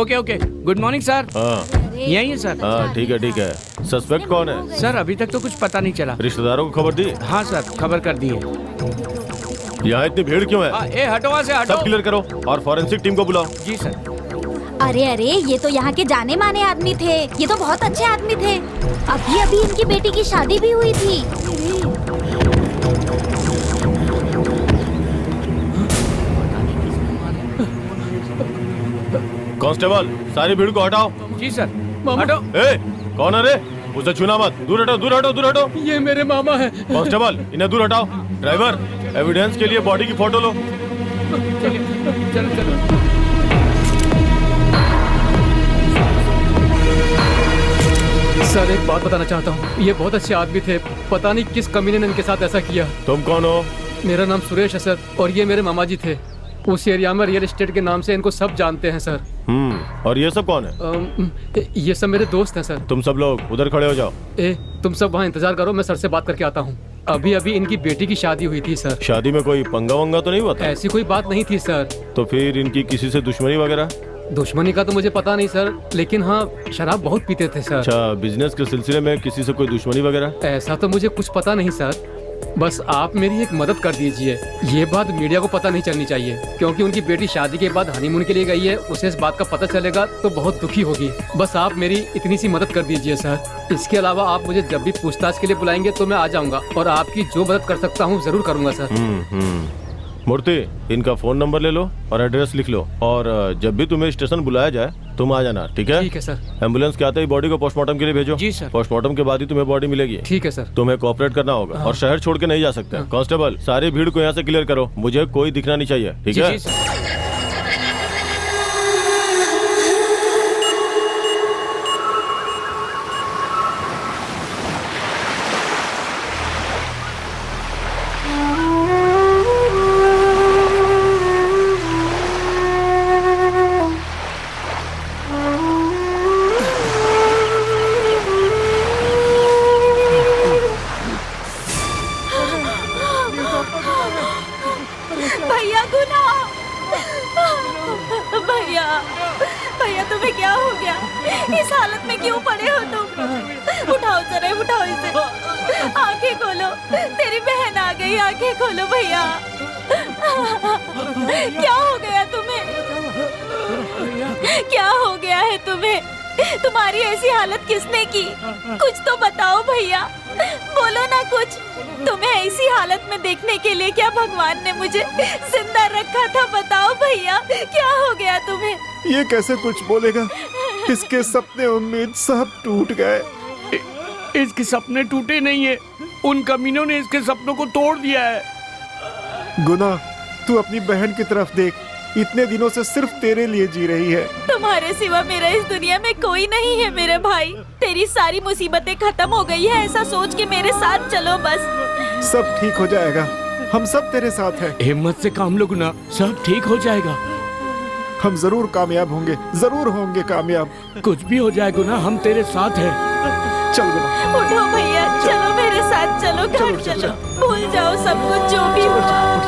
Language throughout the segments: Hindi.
Okay okay, good morning sir. हाँ यही है सर। हाँ, ठीक है। सस्पेक्ट कौन है? सर अभी तक तो कुछ पता नहीं चला। रिश्तेदारों को खबर दी? हाँ सर, खबर कर दी है। यहाँ इतनी भीड़ क्यों है? ए हटो वहाँ से, हटो। सब क्लियर करो और फॉरेंसिक टीम को बुलाओ। जी सर। अरे अरे, ये तो यहाँ के जाने माने आदमी थे। ये तो बहुत अच्छे आदमी थे। अभी अभी इनकी बेटी की शादी भी हुई थी। कांस्टेबल, सारी भीड़ को हटाओ। जी सर। हटो। ए, कौन है रे? उसे छूना मत। दूर हटो, दूर हटो, दूर हटो। ये मेरे मामा है। कांस्टेबल, इन्हें दूर हटाओ। ड्राइवर, एविडेंस के लिए बॉडी की फोटो लो। चलो चलो। सर एक बात बताना चाहता हूँ, ये बहुत अच्छे आदमी थे। पता नहीं किस कमीने ने इनके साथ ऐसा किया। तुम कौन हो? मेरा नाम सुरेश है सर, और ये मेरे मामा जी थे। उस एरिया में रियल एस्टेट के नाम से इनको सब जानते हैं सर। और ये सब कौन है? ये सब मेरे दोस्त हैं सर। तुम सब लोग उधर खड़े हो जाओ। तुम सब वहाँ इंतजार करो, मैं सर से बात करके आता हूँ। अभी अभी इनकी बेटी की शादी हुई थी सर। शादी में कोई पंगा वंगा तो नहीं हुआ था? ऐसी कोई बात नहीं थी सर। तो फिर इनकी किसी से दुश्मनी वगैरह? दुश्मनी का तो मुझे पता नहीं सर, लेकिन हाँ शराब बहुत पीते थे सर। अच्छा, बिजनेस के सिलसिले में किसी से कोई दुश्मनी वगैरह? ऐसा तो मुझे कुछ पता नहीं सर। बस आप मेरी एक मदद कर दीजिए। ये बात मीडिया को पता नहीं चलनी चाहिए, क्योंकि उनकी बेटी शादी के बाद हनीमून के लिए गई है। उसे इस बात का पता चलेगा तो बहुत दुखी होगी। बस आप मेरी इतनी सी मदद कर दीजिए सर। इसके अलावा आप मुझे जब भी पूछताछ के लिए बुलाएंगे तो मैं आ जाऊंगा, और आपकी जो मदद कर सकता हूँ जरूर करूंगा सर। मूर्ति, इनका फोन नंबर ले लो और एड्रेस लिख लो, और जब भी तुम्हें स्टेशन बुलाया जाए तुम आ जाना, ठीक है? ठीक है सर। एम्बुलेंस के आते ही बॉडी को पोस्टमार्टम के लिए भेजो। जी सर। पोस्टमार्टम के बाद ही तुम्हें बॉडी मिलेगी। ठीक है सर। तुम्हें कोऑपरेट करना होगा। हाँ। और शहर छोड़ के नहीं जा सकते। हाँ। कांस्टेबल, सारी भीड़ को यहाँ से क्लियर करो। मुझे कोई दिखना नहीं चाहिए, ठीक है? जी सर। भैया गुना, भैया भैया तुम्हें क्या हो गया? इस हालत में क्यों पड़े हो तुम? उठाओ जरा, उठाओ इसे। आंखें खोलो, तेरी बहन आ गई। आंखें खोलो भैया। क्या हो गया तुम्हें? क्या हो गया है तुम्हें? तुम्हारी ऐसी हालत किसने की? कुछ तो बताओ भैया, बोलो ना कुछ। तुम्हें ऐसी हालत में देखने के लिए क्या भगवान ने मुझे जिंदा रखा था? बताओ भैया, क्या हो गया तुम्हें? ये कैसे कुछ बोलेगा? इसके सपने उम्मीद सब टूट गए। इसके सपने टूटे नहीं है, उन कमीनों ने इसके सपनों को तोड़ दिया है। गुना, तू अपनी बहन की तरफ देख। इतने दिनों से सिर्फ तेरे लिए जी रही है। तुम्हारे सिवा मेरा इस दुनिया में कोई नहीं है मेरे भाई। तेरी सारी मुसीबतें खत्म हो गई है, ऐसा सोच के मेरे साथ चलो बस। सब ठीक हो जाएगा, हम सब तेरे साथ हैं। हिम्मत से काम लो गुना, सब ठीक हो जाएगा। हम जरूर कामयाब होंगे, जरूर होंगे कामयाब। कुछ भी हो जाए गुना, हम तेरे साथ हैं। चल गुना, उठो भैया, चलो मेरे साथ, चलो घर चलो। भूल जाओ सब कुछ जो भी हुआ।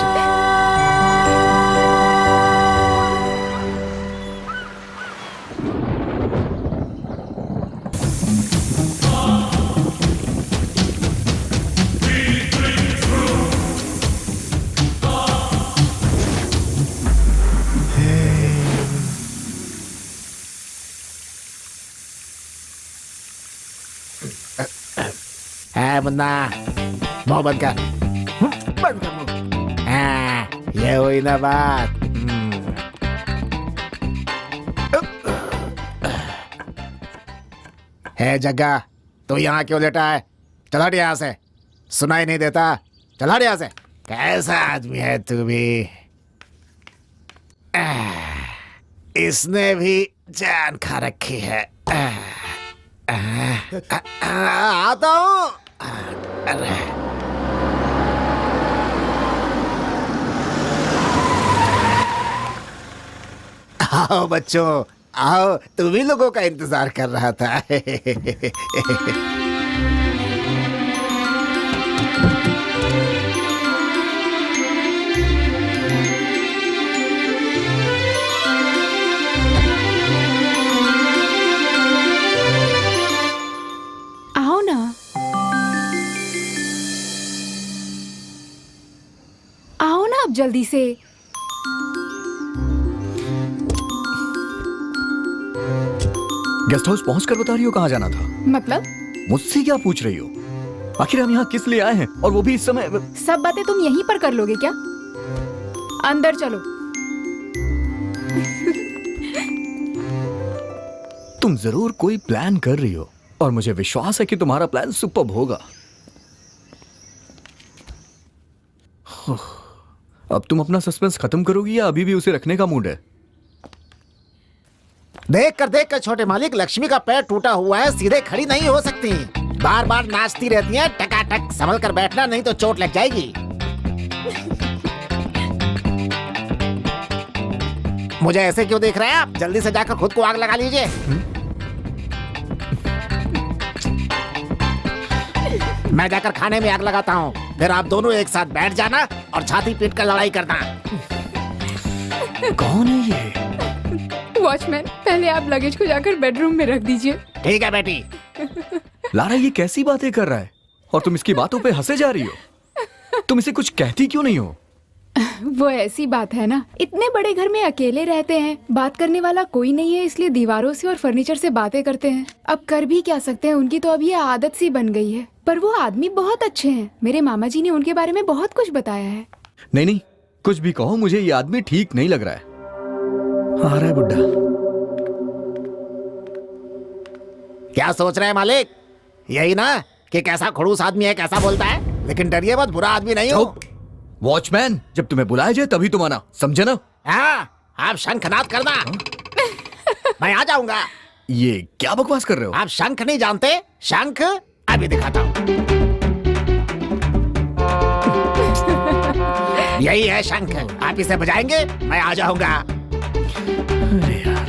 मुन्ना, मुंह बंद कर। बंद कर मुंह। ये हुई ना बात। है जग्गा, तू यहाँ क्यों लेटा है? चला हट यहाँ से। सुनाई नहीं देता? चला हट यहाँ से। कैसा आदमी है तू भी? इसने भी जान खा रखी है। आता हूँ। अरे आओ बच्चों, आओ। तुम्ही लोगों का इंतजार कर रहा था। जल्दी से। गेस्ट हाउस पहुंचकर बता रही हो कहाँ जाना था? मतलब मुझसे क्या पूछ रही हो? आखिर हम यहाँ किस लिए आए हैं, और वो भी इस समय? सब बातें तुम यहीं पर कर लोगे क्या? अंदर चलो। तुम जरूर कोई प्लान कर रही हो, और मुझे विश्वास है कि तुम्हारा प्लान सुपर्ब होगा। अब तुम अपना सस्पेंस खत्म करोगी या अभी भी उसे रखने का मूड है? देख कर छोटे मालिक, लक्ष्मी का पैर टूटा हुआ है, सीधे खड़ी नहीं हो सकती, बार बार नाचती रहती हैं, टकाटक संभल कर बैठना, नहीं तो चोट लग जाएगी। मुझे ऐसे क्यों देख रहे हैं आप? जल्दी से जाकर खुद को आग लगा लीजिए। मैं जाकर खाने में आग लगाता हूँ, फिर आप दोनों एक साथ बैठ जाना और छाती पीट कर लड़ाई करना। कौन है ये? वॉचमैन, पहले आप लगेज को जाकर बेडरूम में रख दीजिए। ठीक है बेटी। लारा ये कैसी बातें कर रहा है, और तुम इसकी बातों पे हंसे जा रही हो? तुम इसे कुछ कहती क्यों नहीं हो? वो ऐसी बात है ना, इतने बड़े घर में अकेले रहते हैं, बात करने वाला कोई नहीं है, इसलिए दीवारों से और फर्नीचर से बातें करते हैं। अब कर भी क्या सकते हैं, उनकी तो अब ये आदत सी बन गई है। पर वो आदमी बहुत अच्छे हैं, मेरे मामा जी ने उनके बारे में बहुत कुछ बताया है। नहीं, कुछ भी कहो, मुझे ये आदमी ठीक नहीं लग रहा है। आ रहा है बुड्ढा। क्या सोच रहे हैं मालिक? यही ना कि कैसा खड़ूस आदमी है, कैसा बोलता है, लेकिन डरिए मत, बुरा आदमी नहीं हो। वॉचमैन, जब तुम्हें बुलाया जाए तभी तुम आना, समझे ना? हाँ, आप शंखनाद करना। मैं आ जाऊंगा। ये क्या बकवास कर रहे हो? आप शंख नहीं जानते? शंख अभी दिखाता हूँ। यही है शंख, आप इसे बजाएंगे, मैं आ जाऊंगा। अरे यार,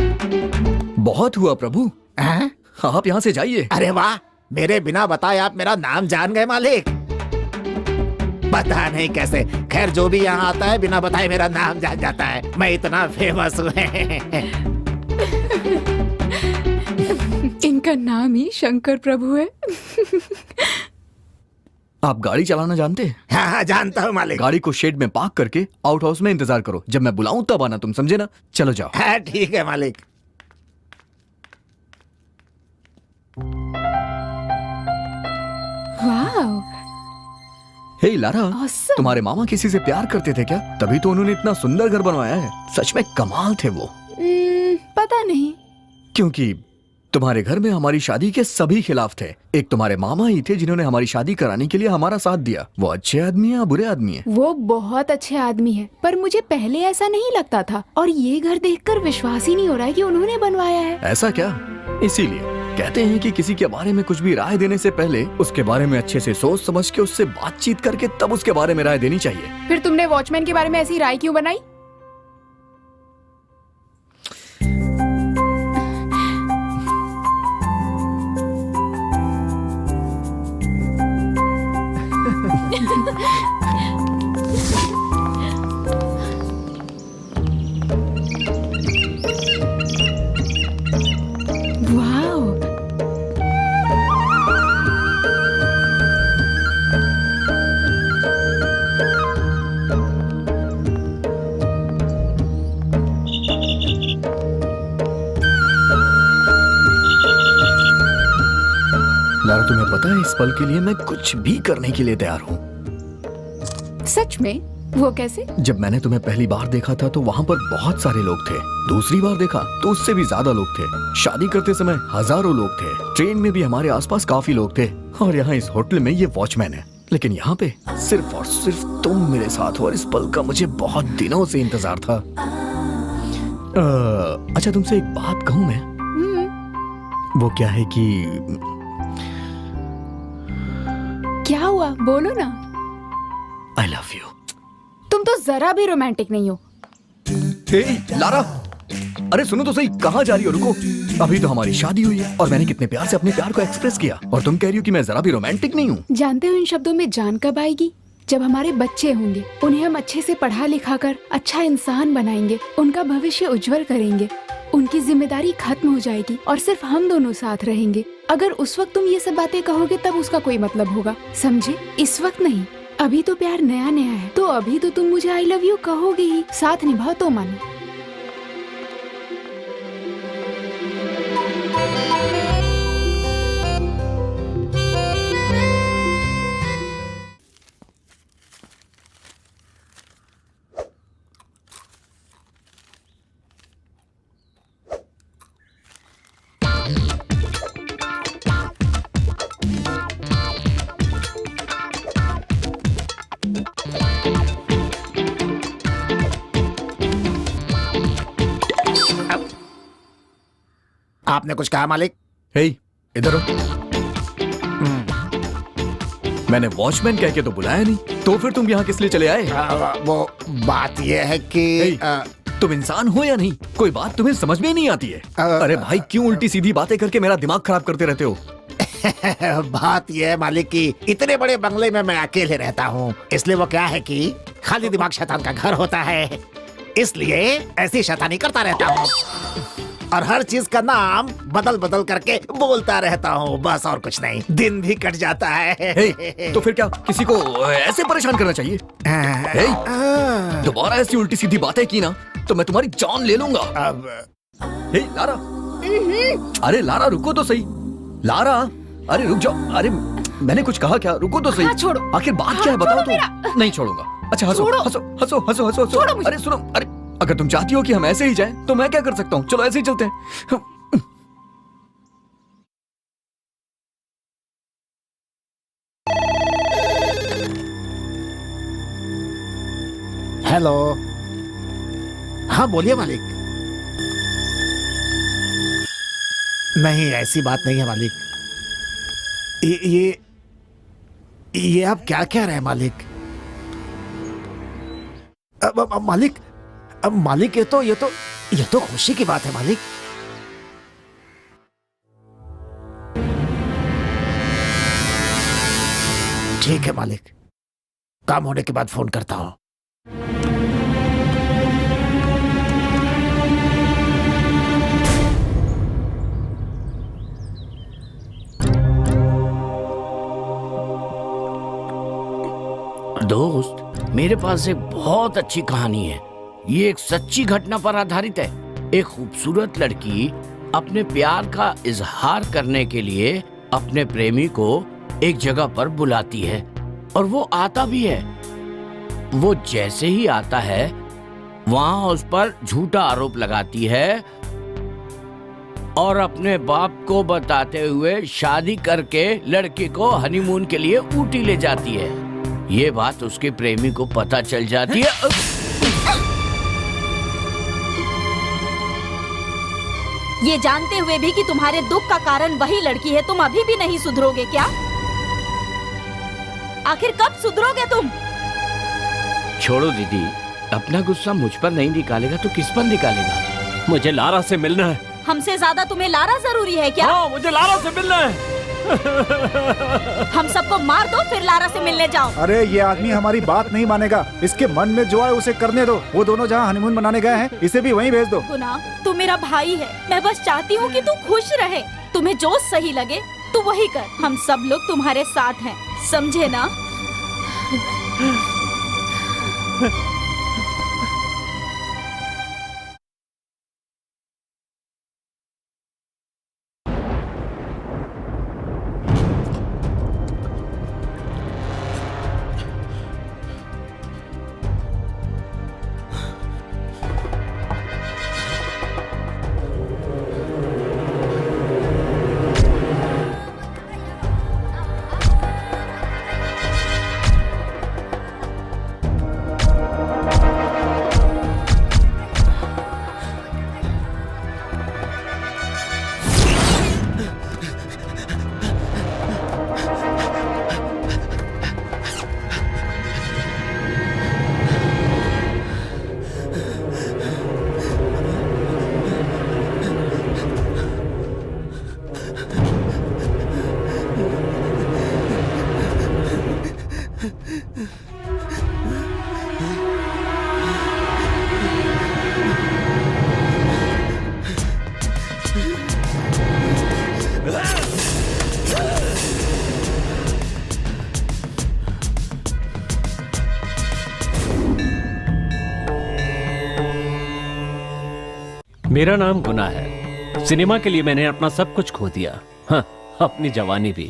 बहुत हुआ प्रभु। हाँ? आप यहाँ से जाइए। अरे वाह, मेरे बिना बताए आप मेरा नाम जान गए मालिक। पता नहीं कैसे, खैर जो भी यहाँ आता है बिना बताए मेरा नाम जान जाता है, मैं इतना फेमस हूँ। इनका नाम ही शंकर प्रभु है। आप गाड़ी चलाना जानते हैं? हाँ, जानता हूँ मालिक। गाड़ी को शेड में पार्क करके आउट हाउस में इंतजार करो, जब मैं बुलाऊं तब आना, तुम समझे ना? चलो जाओ। हाँ, ठीक है मालिक। वाह, हे लारा, Awesome. तुम्हारे मामा किसी से प्यार करते थे क्या? तभी तो उन्होंने इतना सुंदर घर बनवाया है। सच में कमाल थे वो। पता नहीं, क्योंकि तुम्हारे घर में हमारी शादी के सभी खिलाफ थे। एक तुम्हारे मामा ही थे जिन्होंने हमारी शादी कराने के लिए हमारा साथ दिया। वो अच्छे आदमी है या बुरे आदमी है? वो बहुत अच्छे आदमी है, पर मुझे पहले ऐसा नहीं लगता था, और ये घर देखकर विश्वास ही नहीं हो रहा है कि उन्होंने बनवाया है। ऐसा क्या? इसीलिए कहते हैं कि किसी के बारे में कुछ भी राय देने से पहले उसके बारे में अच्छे से सोच समझ के उससे बातचीत करके तब उसके बारे में राय देनी चाहिए। फिर तुमने वॉचमैन के बारे में ऐसी राय क्यों बनाई? लारा, तुम्हें पता है इस पल के लिए मैं कुछ भी करने के लिए तैयार हूँ। सच में? वो कैसे? जब मैंने तुम्हें पहली बार देखा था तो वहाँ पर बहुत सारे लोग थे। दूसरी बार देखा तो उससे भी ज्यादा लोग थे। शादी करते समय हजारों लोग थे। ट्रेन में भी हमारे आसपास काफी लोग थे, और यहाँ इस होटल में ये वॉचमैन है। लेकिन यहाँ पे सिर्फ और सिर्फ तुम मेरे साथ हो, और इस पल का मुझे बहुत दिनों से इंतजार था। अच्छा, तुमसे एक बात कहूँ मैं? वो क्या है कि क्या हुआ, बोलो ना। I love you। तुम तो जरा भी रोमांटिक नहीं हो। लारा, अरे सुनो तो सही, कहाँ जा रही हो? रुको, अभी तो हमारी शादी हुई है और मैंने कितने प्यार से अपने प्यार को एक्सप्रेस किया, और तुम कह रही हो कि मैं जरा भी रोमांटिक नहीं हूँ। जानते हो इन शब्दों में जान कब आएगी? जब हमारे बच्चे होंगे, उन्हें हम अच्छे से पढ़ा लिखा कर अच्छा इंसान बनाएंगे, उनका भविष्य उज्जवल करेंगे, उनकी जिम्मेदारी खत्म हो जाएगी और सिर्फ हम दोनों साथ रहेंगे। अगर उस वक्त तुम ये सब बातें कहोगे तब उसका कोई मतलब होगा, समझे? इस वक्त नहीं। अभी तो प्यार नया नया है, तो अभी तो तुम मुझे आई लव यू कहोगे ही, साथ निभाओ तो मानो। आपने कुछ कहा मालिक? हे, इधर हो। मैंने वॉचमैन कह के तो बुलाया नहीं, तो फिर तुम यहाँ किस लिए चले आए? वो बात यह है कि तुम इंसान हो या नहीं? कोई बात तुम्हें समझ में ही नहीं आती है। अरे भाई, क्यों उल्टी सीधी बातें करके मेरा दिमाग खराब करते रहते हो? बात यह है मालिक कि इतने बड़े बंगले में मैं अकेले रहता हूँ, इसलिए वो क्या है कि खाली दिमाग शैतान का घर होता है, इसलिए ऐसी शैतानी करता रहता हूँ और हर चीज का नाम बदल बदल करके बोलता रहता हूँ, बस और कुछ नहीं। दिन भी कट जाता है। तो फिर क्या किसी को ऐसे परेशान करना चाहिए? दोबारा ऐसी उल्टी सीधी बातें की ना तो मैं तुम्हारी जान ले लूंगा। हे लारा, अरे लारा रुको तो सही। लारा, अरे रुक जाओ। अरे मैंने कुछ कहा क्या? रुको तो सही। हाँ, छोड़ो। आखिर बात क्या है बताओ तो। नहीं छोड़ूंगा। अच्छा हंसो हंसो हंसो हंसो हंसो हंसो। अरे सुनो, अरे अगर तुम चाहती हो कि हम ऐसे ही जाएं तो मैं क्या कर सकता हूँ? चलो ऐसे ही चलते हैं। हेलो, हाँ बोलिए मालिक। नहीं, ऐसी बात नहीं है मालिक। ये आप क्या कह रहे हैं मालिक? मालिक मालिक, ये तो खुशी की बात है मालिक। ठीक है मालिक, काम होने के बाद फोन करता हूं। दोस्त, मेरे पास एक बहुत अच्छी कहानी है। ये एक सच्ची घटना पर आधारित है। एक खूबसूरत लड़की अपने प्यार का इजहार करने के लिए अपने प्रेमी को एक जगह पर बुलाती है और वो आता भी है। वो जैसे ही आता है वहां उस पर झूठा आरोप लगाती है और अपने बाप को बताते हुए शादी करके लड़के को हनीमून के लिए ऊटी ले जाती है। ये बात उसके प्रेमी को पता चल जाती है। ये जानते हुए भी कि तुम्हारे दुख का कारण वही लड़की है, तुम अभी भी नहीं सुधरोगे क्या? आखिर कब सुधरोगे तुम? छोड़ो दीदी, अपना गुस्सा मुझ पर नहीं निकालेगा तो किस पर निकालेगा? मुझे लारा से मिलना है। हमसे ज्यादा तुम्हें लारा जरूरी है क्या? हाँ, मुझे लारा से मिलना है। हम सबको मार दो फिर लारा से मिलने जाओ। अरे ये आदमी हमारी बात नहीं मानेगा, इसके मन में जो है उसे करने दो। वो दोनों जहाँ हनीमून मनाने गए हैं, इसे भी वहीं भेज दो। गुना, तू मेरा भाई है, मैं बस चाहती हूँ कि तू खुश रहे। तुम्हें जो सही लगे तू वही कर। हम सब लोग तुम्हारे साथ हैं, समझे ना? मेरा नाम गुना है। सिनेमा के लिए मैंने अपना सब कुछ खो दिया, हाँ, अपनी जवानी भी।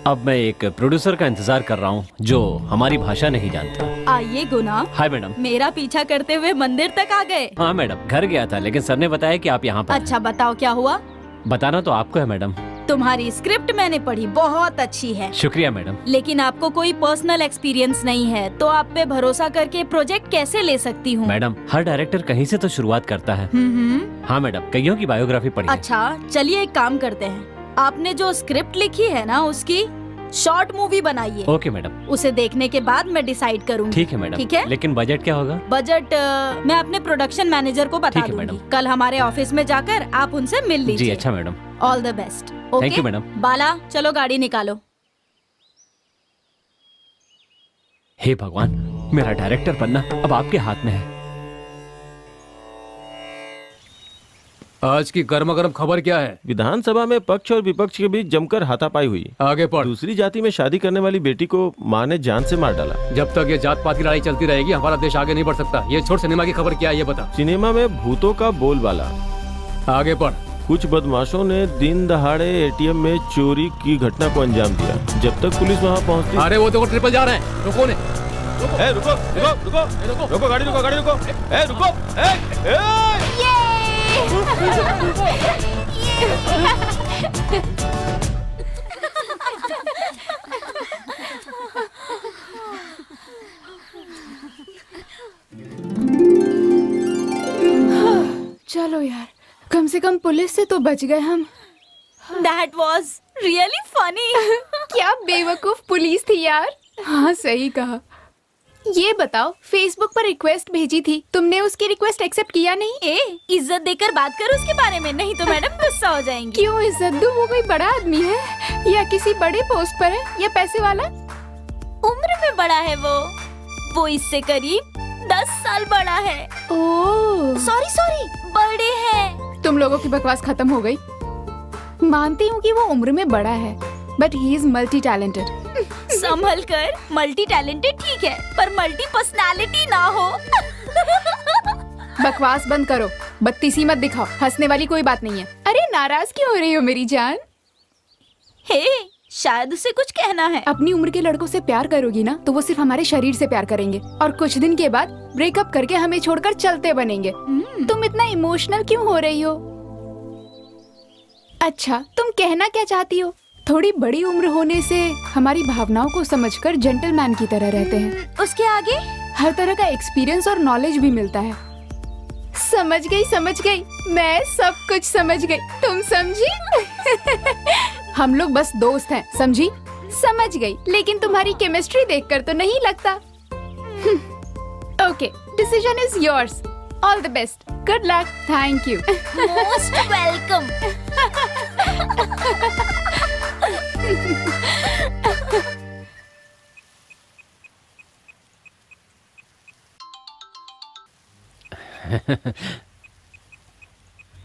अब मैं एक प्रोड्यूसर का इंतजार कर रहा हूँ जो हमारी भाषा नहीं जानता। आइए गुना। Hi madam. मेरा पीछा करते हुए मंदिर तक आ गए। हाँ मैडम, घर गया था लेकिन सर ने बताया कि आप यहाँ पर अच्छा बताओ क्या हुआ? हैं। बताना तो आपको है मैडम। तुम्हारी स्क्रिप्ट मैंने पढ़ी, बहुत अच्छी है। शुक्रिया मैडम। लेकिन आपको कोई पर्सनल एक्सपीरियंस नहीं है, तो आप पे भरोसा करके प्रोजेक्ट कैसे ले सकती हूँ? मैडम, हर डायरेक्टर कहीं से तो शुरुआत करता है। हाँ मैडम, कईयों की बायोग्राफी पढ़ी है। अच्छा चलिए एक काम करते हैं, आपने जो स्क्रिप्ट लिखी है ना उसकी शॉर्ट मूवी बनाइए। Okay madam. उसे देखने के बाद मैं डिसाइड करूंगी। ठीक है मैडम। ठीक है, लेकिन बजट क्या होगा? बजट मैं अपने प्रोडक्शन मैनेजर को बता ठीक है दूंगी। मैडम। कल हमारे ऑफिस में जाकर आप उनसे मिल लीजिए। जी अच्छा madam. All the best. Thank you madam. Bala चलो गाड़ी निकालो। हे भगवान, मेरा डायरेक्टर बनना अब आपके हाथ में है। आज की गर्मा गर्म खबर क्या है? विधानसभा में पक्ष और विपक्ष के बीच जमकर हाथापाई हुई। आगे पढ़। दूसरी जाति में शादी करने वाली बेटी को मां ने जान से मार डाला। जब तक ये जात पात की लड़ाई चलती रहेगी हमारा देश आगे नहीं बढ़ सकता। ये छोड़, सिनेमा की खबर क्या है ये बता। सिनेमा में भूतों का बोलबाला। आगे पढ़। कुछ बदमाशों ने दिन दहाड़े एटीएम में चोरी की घटना को अंजाम दिया। जब तक पुलिस वहां पहुंचती। अरे वो देखो ट्रिपल जा रहे हैं, रुको ने। रुको रुको रुको रुको, गाड़ी रुको, गाड़ी रुको, रुको। चलो यार, कम से कम पुलिस से तो बच गए हम। That was really funny. क्या बेवकूफ पुलिस थी यार। हाँ सही कहा। ये बताओ, फेसबुक पर रिक्वेस्ट भेजी थी, तुमने उसकी रिक्वेस्ट एक्सेप्ट किया नहीं? इज्जत देकर बात करो उसके बारे में, नहीं तो मैडम गुस्सा हो जाएंगी। क्यों इज्जत दूं? वो कोई बड़ा आदमी है या किसी बड़े पोस्ट पर है या पैसे वाला? उम्र में बड़ा है वो इससे करीब 10 साल बड़ा है। ओह सॉरी बड़े हैं। तुम लोगों की बकवास खत्म हो गई। मानती हूँ कि वो उम्र में बड़ा है, but he is multi talented. संभल कर, मल्टी टैलेंटेड ठीक है, पर मल्टी पर्सनालिटी ना हो। बकवास बंद करो, बत्तीसी मत दिखाओ, हंसने वाली कोई बात नहीं है। अरे नाराज क्यों हो रही हो मेरी जान? हे, शायद उसे कुछ कहना है। अपनी उम्र के लड़कों से प्यार करोगी ना तो वो सिर्फ हमारे शरीर से प्यार करेंगे और कुछ दिन के बाद ब्रेकअप करके हमें छोड़कर चलते बनेंगे। तुम इतना इमोशनल क्यों हो रही हो? अच्छा, तुम कहना क्या चाहती हो? थोड़ी बड़ी उम्र होने से हमारी भावनाओं को समझकर जेंटलमैन की तरह रहते हैं। उसके आगे हर तरह का एक्सपीरियंस और नॉलेज भी मिलता है। समझ गई, मैं सब कुछ समझ गई। तुम समझी? हम लोग बस दोस्त हैं, समझी? समझ गई, लेकिन तुम्हारी केमिस्ट्री देखकर तो नहीं लगता। Okay, decision is yours. All the best, good luck, thank you. Most welcome.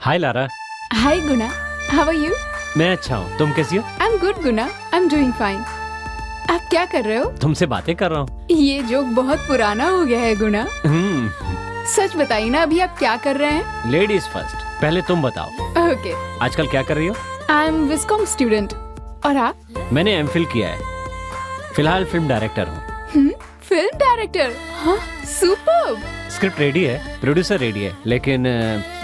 Hi Lara. Hi Guna, how are you? मैं अच्छा हूँ, तुम कैसी हो? I am good Guna, I am doing fine. आप क्या कर रहे हो? तुमसे बातें कर रहा हूँ। ये जोक बहुत पुराना हो गया है गुना। सच बताइए ना, अभी आप क्या कर रहे हैं? लेडीज फर्स्ट, पहले तुम बताओ। ओके। आजकल क्या कर रही हो? I am viscom student. और आप? मैंने एमफिल किया है, फिलहाल फिल्म डायरेक्टर हूँ। Film director? हाँ, सुपर्ब। स्क्रिप्ट रेडी है, प्रोड्यूसर रेडी है, लेकिन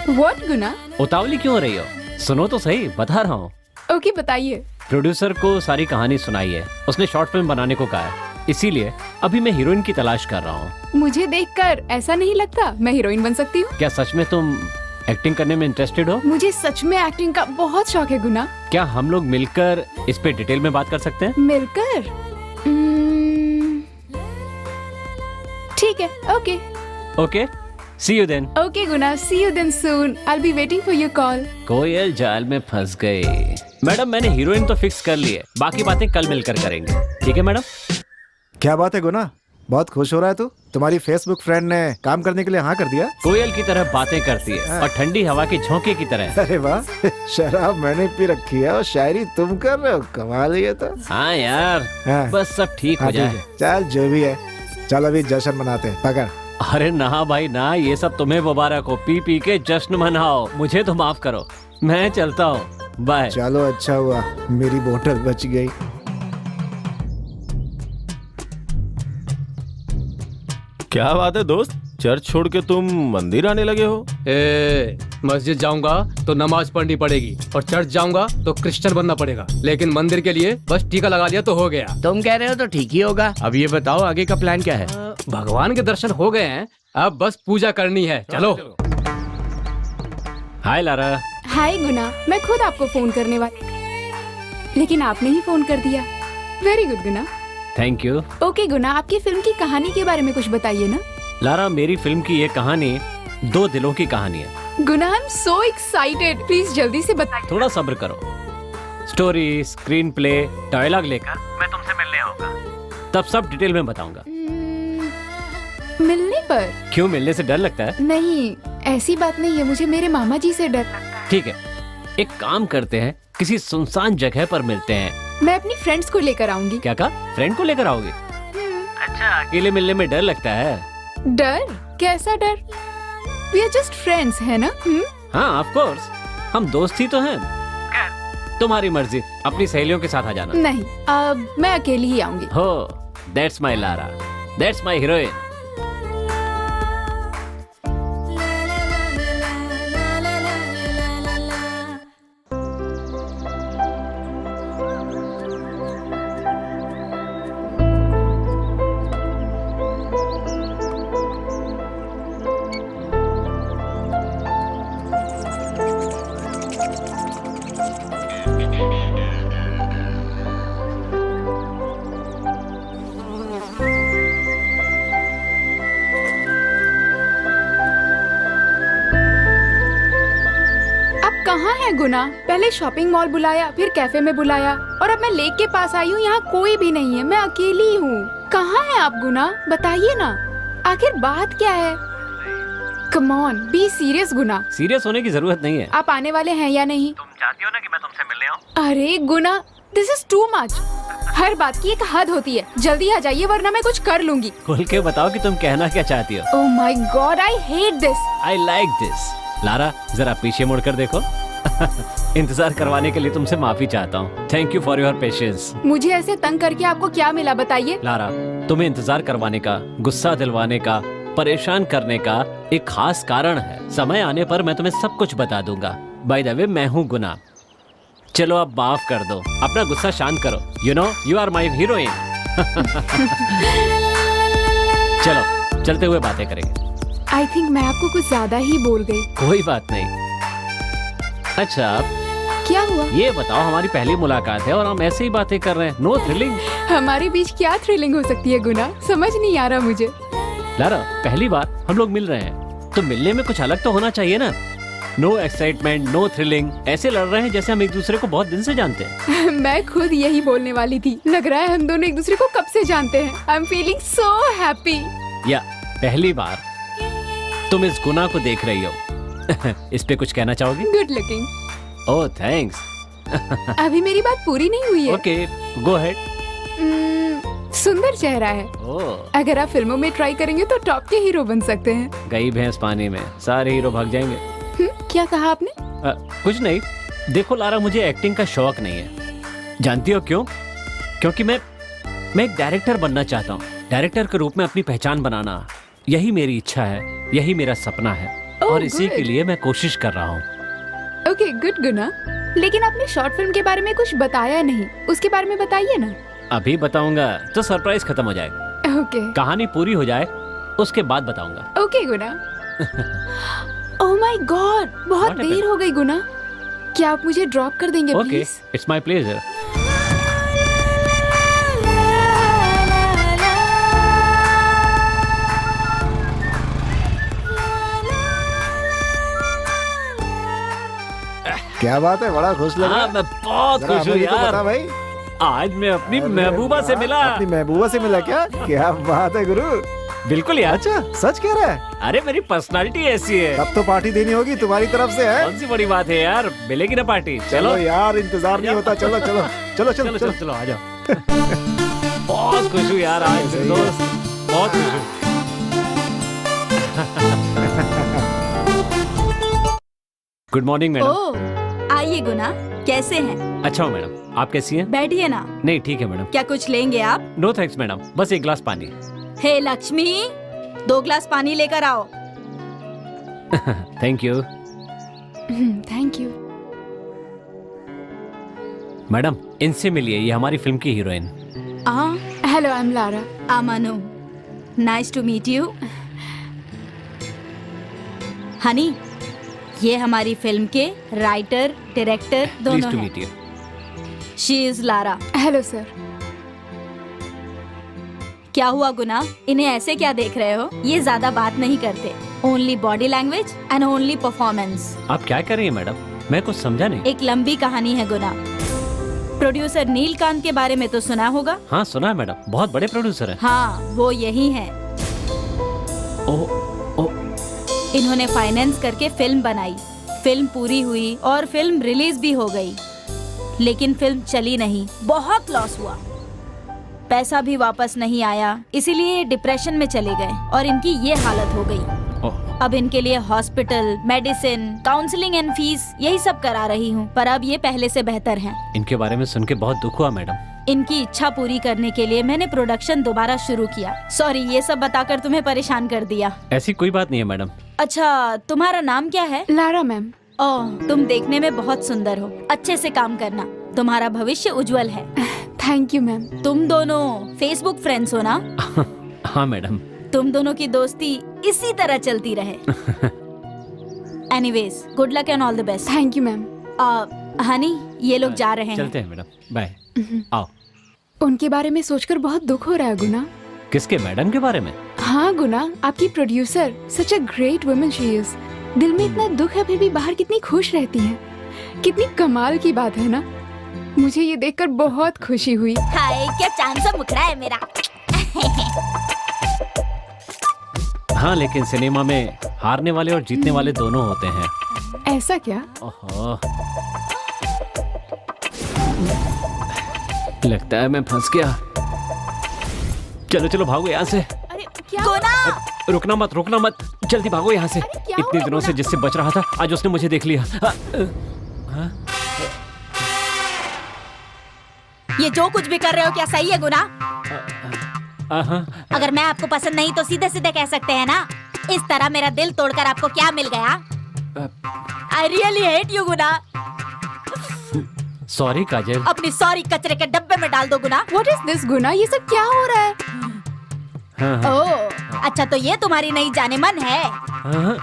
व्हाट गुना? उतावली क्यों हो रही हो? सुनो तो सही, बता रहा हूँ। ओके, बताइए। प्रोड्यूसर को सारी कहानी सुनाई है, उसने शॉर्ट फिल्म बनाने को कहा है, इसीलिए अभी मैं हीरोइन की तलाश कर रहा हूँ। मुझे देखकर ऐसा नहीं लगता मैं हीरोइन बन सकती हूँ। क्या सच में तुम एक्टिंग करने में इंटरेस्टेड हो? मुझे सच में एक्टिंग का बहुत शौक है गुना। क्या हम लोग मिलकर इस पे डिटेल में बात कर सकते हैं? मिलकर? ठीक है, okay. Okay, see you then. Okay Guna, see you then soon. I will be waiting for your call. कोयल जाल में फंस गई। मैडम, मैंने हीरोइन तो फिक्स कर ली है, बाकी बातें कल मिलकर करेंगे, ठीक है मैडम? क्या बात है गुना, बहुत खुश हो रहा है तू? तुम्हारी फेसबुक फ्रेंड ने काम करने के लिए हाँ कर दिया? कोयल की तरह बातें करती है और ठंडी हवा के झोंके की तरह। अरे वाह, शराब मैंने पी रखी है और शायरी तुम कर रहे हो, कमाल है ये तो। हाँ यार, हाँ। बस सब ठीक हो हाँ, जाए। ठीक है। चल जो भी है, चल अभी जश्न मनाते हैं। पकड़। अरे ना भाई ना, ये सब तुम्हें मुबारक हो। पी पी के जश्न मनाओ, मुझे तो माफ करो। मैं चलता हूँ, बाय। चलो अच्छा हुआ मेरी बोतल बच गई। क्या बात है दोस्त, चर्च छोड़ के तुम मंदिर आने लगे हो? मस्जिद जाऊंगा तो नमाज पढ़नी पड़ेगी और चर्च जाऊंगा तो क्रिश्चियन बनना पड़ेगा, लेकिन मंदिर के लिए बस टीका लगा लिया तो हो गया। तुम कह रहे हो तो ठीक ही होगा। अब ये बताओ आगे का प्लान क्या है? भगवान के दर्शन हो गए हैं, अब बस पूजा करनी है। चलो। हाय लारा। हाय गुना, मैं खुद आपको फोन करने वाली थी, लेकिन आपने ही फोन कर दिया। Very good Guna. Thank you. Okay Guna, आपकी फिल्म की कहानी के बारे में कुछ बताइए ना। लारा, मेरी फिल्म की ये कहानी 2 दिलों की कहानी है। Guna, I am so excited, please जल्दी से बताइए। थोड़ा सब्र करो। स्टोरी, स्क्रीन प्ले, डायलॉग लेकर मैं तुमसे मिलने आऊंगा, तब सब डिटेल में बताऊंगा। मिलने पर? क्यों, मिलने से डर लगता है? नहीं, ऐसी बात नहीं है, मुझे मेरे मामा जी से डर लगता है। ठीक है, एक काम करते हैं, किसी सुनसान जगह पर मिलते हैं। मैं अपनी फ्रेंड्स को लेकर आऊंगी। क्या कहा? फ्रेंड को लेकर आओगे? अच्छा, अकेले मिलने में डर लगता है? डर? कैसा डर? We are just friends, है ना? हाँ, ऑफ कोर्स, हम दोस्त ही तो हैं। तुम्हारी मर्जी, अपनी सहेलियों के साथ आ जाना। नहीं, अब मैं अकेली ही आऊंगी। हो, that's my Lara, that's my heroine. कहाँ है गुना? पहले शॉपिंग मॉल बुलाया, फिर कैफे में बुलाया, और अब मैं लेक के पास आई हूँ, यहाँ कोई भी नहीं है, मैं अकेली हूँ। कहाँ है आप गुना? बताइए ना, आखिर बात क्या है? Come on, be serious Guna. Serious होने की जरूरत नहीं है। आप आने वाले हैं या नहीं? तुम चाहती हो ना कि मैं तुमसे मिलने आऊँ? अरे गुना, दिस इज टू मच। हर बात की एक हद होती है। जल्दी आ जाइए वरना मैं कुछ कर लूंगी। खुल के बताओ कि तुम कहना क्या चाहती हो। ओह my God, I hate this. I like this. Lara, जरा पीछे मुड़कर देखो। इंतजार करवाने के लिए तुमसे माफी चाहता हूँ। Thank you for your patience. मुझे ऐसे तंग करके आपको क्या मिला, बताइए। लारा, तुम्हें इंतजार करवाने का, गुस्सा दिलवाने का, परेशान करने का एक खास कारण है। समय आने पर मैं तुम्हें सब कुछ बता दूंगा। बाय द वे, मैं हूँ गुना। चलो अब माफ कर दो, अपना गुस्सा शांत करो। You know, you are my heroine. चलो चलते हुए बातें करेंगे। आई थिंक मैं आपको कुछ ज्यादा ही बोल गई। कोई बात नहीं। अच्छा, क्या हुआ? ये बताओ, हमारी पहली मुलाकात है और हम ऐसे ही बातें कर रहे हैं, नो थ्रिलिंग। हमारे बीच क्या थ्रिलिंग हो सकती है गुना? समझ नहीं आ रहा मुझे। लारा, पहली बार हम लोग मिल रहे हैं, तो मिलने में कुछ अलग तो होना चाहिए ना। नो एक्साइटमेंट, नो थ्रिलिंग, ऐसे लड़ रहे हैं जैसे हम एक दूसरे को बहुत दिन से जानते हैं। मैं खुद यही बोलने वाली थी। लग रहा है हम दोनों एक दूसरे को कब से जानते हैं। आई एम फीलिंग सो हैप्पी। या पहली बार तुम इस गुना को देख रही हो। इस पे कुछ कहना चाहोगी? Good looking. Oh thanks. अभी मेरी बात पूरी नहीं हुई है। Okay, go ahead. सुंदर चेहरा है। ओह, अगर आप फिल्मों में ट्राई करेंगे तो टॉप के हीरो बन सकते हैं। गई भैंस पानी में, सारे हीरो भाग जाएंगे। क्या कहा आपने? कुछ नहीं। देखो लारा, मुझे एक्टिंग का शौक नहीं है। जानती हो क्यों? क्योंकि मैं एक डायरेक्टर बनना चाहता हूँ। डायरेक्टर के रूप में अपनी पहचान बनाना, यही मेरी इच्छा है, यही मेरा सपना है। और इसी के लिए मैं कोशिश कर रहा हूँ। ओके, गुड गुना। लेकिन आपने शॉर्ट फिल्म के बारे में कुछ बताया नहीं, उसके बारे में बताइए ना। अभी बताऊंगा तो सरप्राइज खत्म हो जाएगा। ओके, कहानी पूरी हो जाए उसके बाद बताऊंगा। Okay Guna. Oh my God, बहुत What देर happened? हो गई गुना। क्या आप मुझे ड्रॉप कर देंगे okay, please? It's my pleasure. क्या बात है, बड़ा खुश लग रहा हाँ, है। मैं बहुत जरा खुश हूँ हमें भी तो यार। बता भाई। आज मैं अपनी महबूबा से मिला। अपनी महबूबा से मिला? क्या बात है गुरु। बिल्कुल यार। अच्छा, सच कह रहा है? अरे मेरी पर्सनालिटी ऐसी है। तब तो पार्टी देनी होगी तुम्हारी तरफ से, है? कौन सी बड़ी बात है यार, मिलेगी ना पार्टी। चलो यार, इंतजार नहीं होता। चलो चलो चलो चलो चलो चलो, आ जाओ। बहुत खुश हूँ यार आज, दोस्त, बहुत खुश हूँ। Good morning madam. ओ, आइए गुना, कैसे हैं? अच्छा हो मैडम, आप कैसी हैं? बैठिए ना। नहीं ठीक है मैडम। क्या कुछ लेंगे आप? नो थैंक्स मैडम, बस एक गिलास पानी। हे लक्ष्मी, 2 ग्लास पानी लेकर आओ। Thank you thank you. Madam, इनसे मिलिए, ये हमारी फिल्म की heroine. Hello, I am Lara. Amanu, nice to meet you. हनी, ये हमारी फिल्म के राइटर डायरेक्टर प्लीज दोनों टू हैं। Meet you. She is Lara. Hello sir. क्या हुआ गुना, इन्हें ऐसे क्या देख रहे हो? ये ज्यादा बात नहीं करते, only body language and only performance. आप क्या कर रही हैं मैडम? मैं कुछ समझा नहीं। एक लंबी कहानी है गुना। प्रोड्यूसर नीलकांत के बारे में तो सुना होगा। हाँ सुना है मैडम, बहुत बड़े प्रोड्यूसर हैं। हाँ, वो यही हैं। इन्होंने फाइनेंस करके फिल्म बनाई, फिल्म पूरी हुई और फिल्म रिलीज भी हो गई, लेकिन फिल्म चली नहीं, बहुत लॉस हुआ, पैसा भी वापस नहीं आया, इसीलिए डिप्रेशन में चले गए और इनकी ये हालत हो गई। अब इनके लिए hospital, medicine, counselling and fees यही सब करा रही हूँ, पर अब ये पहले से बेहतर हैं। इनके बारे में सुन के बहुत दुख हुआ मैडम। इनकी इच्छा पूरी करने के लिए मैंने प्रोडक्शन दोबारा शुरू किया। सॉरी, ये सब बताकर तुम्हें परेशान कर दिया। ऐसी कोई बात नहीं है मैडम। अच्छा, तुम्हारा नाम क्या है? Lara ma'am. ओह, तुम देखने में बहुत सुंदर हो, अच्छे से काम करना, तुम्हारा भविष्य उज्जवल है। Thank you ma'am. तुम दोनों फेसबुक फ्रेंड्स हो ना? हाँ मैडम। तुम दोनों की दोस्ती इसी तरह चलती रहे। Anyways, good luck and all the best. Thank you ma'am. Honey, ये लोग जा रहे हैं। चलते हैं मैडम, बाय। आओ। उनके बारे में सोचकर बहुत दुख हो रहा है गुना। किसके? मैडम के बारे में? हाँ गुना, आपकी producer, such a great woman she is. दिल में इतना दुख है फिर भी बाहर कितनी खुश रहती हैं। कितनी कमाल की बात है ना। मुझे ये देखकर बहुत खुशी हुई। हाय, क्या चांद सा मुखड़ा है मेरा। हाँ, लेकिन सिनेमा में हारने वाले और जीतने वाले दोनों होते हैं। ऐसा क्या? ओहो, लगता है मैं फंस गया। चलो चलो भागो यहाँ से। अरे क्या? गुना! रुकना मत, रुकना मत, जल्दी भागो यहाँ से। अरे क्या इतने हुआ दिनों से गुना? जिससे बच रहा था, आज उसने मुझे देख लिया। ये जो कुछ भी कर रहे हो क्या सही है गुना? हाँ, अगर मैं आपको पसंद नहीं तो सीधे सीधे कह सकते हैं ना। इस तरह मेरा दिल तोड़कर आपको क्या मिल गया? I really hate you Guna. Sorry Kajal. अपनी सॉरी कचरे के डब्बे में डाल दो गुना। What is this गुना? ये सब क्या हो रहा है? हाँ, ओह, अच्छा तो ये तुम्हारी नई जाने मन है? हाँ,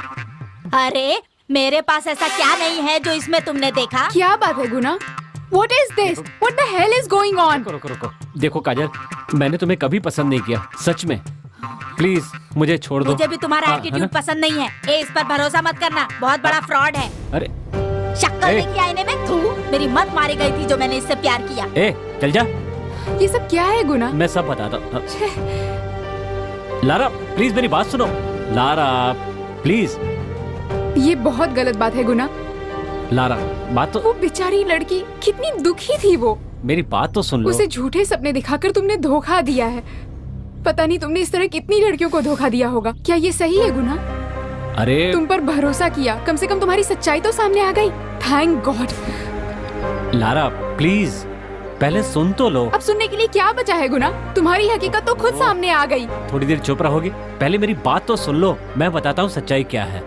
अरे, मेरे पास ऐसा क्या नहीं है जो इसमें तुमने देखा? क्या बात है गुना? What is this? What the hell is going on? रुको रुको रुको। देखो काजल, मैंने तुम्हें कभी पसंद नहीं किया, सच में। प्लीज मुझे छोड़ दो। मुझे भी तुम्हारा हाँ, है एटीट्यूड ना? पसंद नहीं है। ए, इस पर भरोसा मत करना, बहुत बड़ा फ्रॉड है। अरे शक्ल ए। देखी आईने में? थू, मेरी मत मारी गई थी जो मैंने इससे प्यार किया। ए, चल जा। ये सब क्या है गुना? मैं सब बताता हूँ। लारा प्लीज मेरी बात सुनो। Lara please. ये बहुत गलत बात है गुना। लारा बात तो, वो बेचारी लड़की कितनी दुखी थी वो। मेरी बात तो सुन लो। उसे झूठे सपने दिखाकर तुमने धोखा दिया है। पता नहीं तुमने इस तरह कितनी लड़कियों को धोखा दिया होगा। क्या ये सही है गुना? अरे तुम पर भरोसा किया, कम से कम तुम्हारी सच्चाई तो सामने आ गई। Thank God. लारा प्लीज पहले सुन तो लो। अब सुनने के लिए क्या बचा है गुना? तुम्हारी हकीकत तो खुद सामने आ गई। थोड़ी देर चुप रहोगी? पहले मेरी बात तो सुन लो, मैं बताता हूँ सच्चाई क्या है।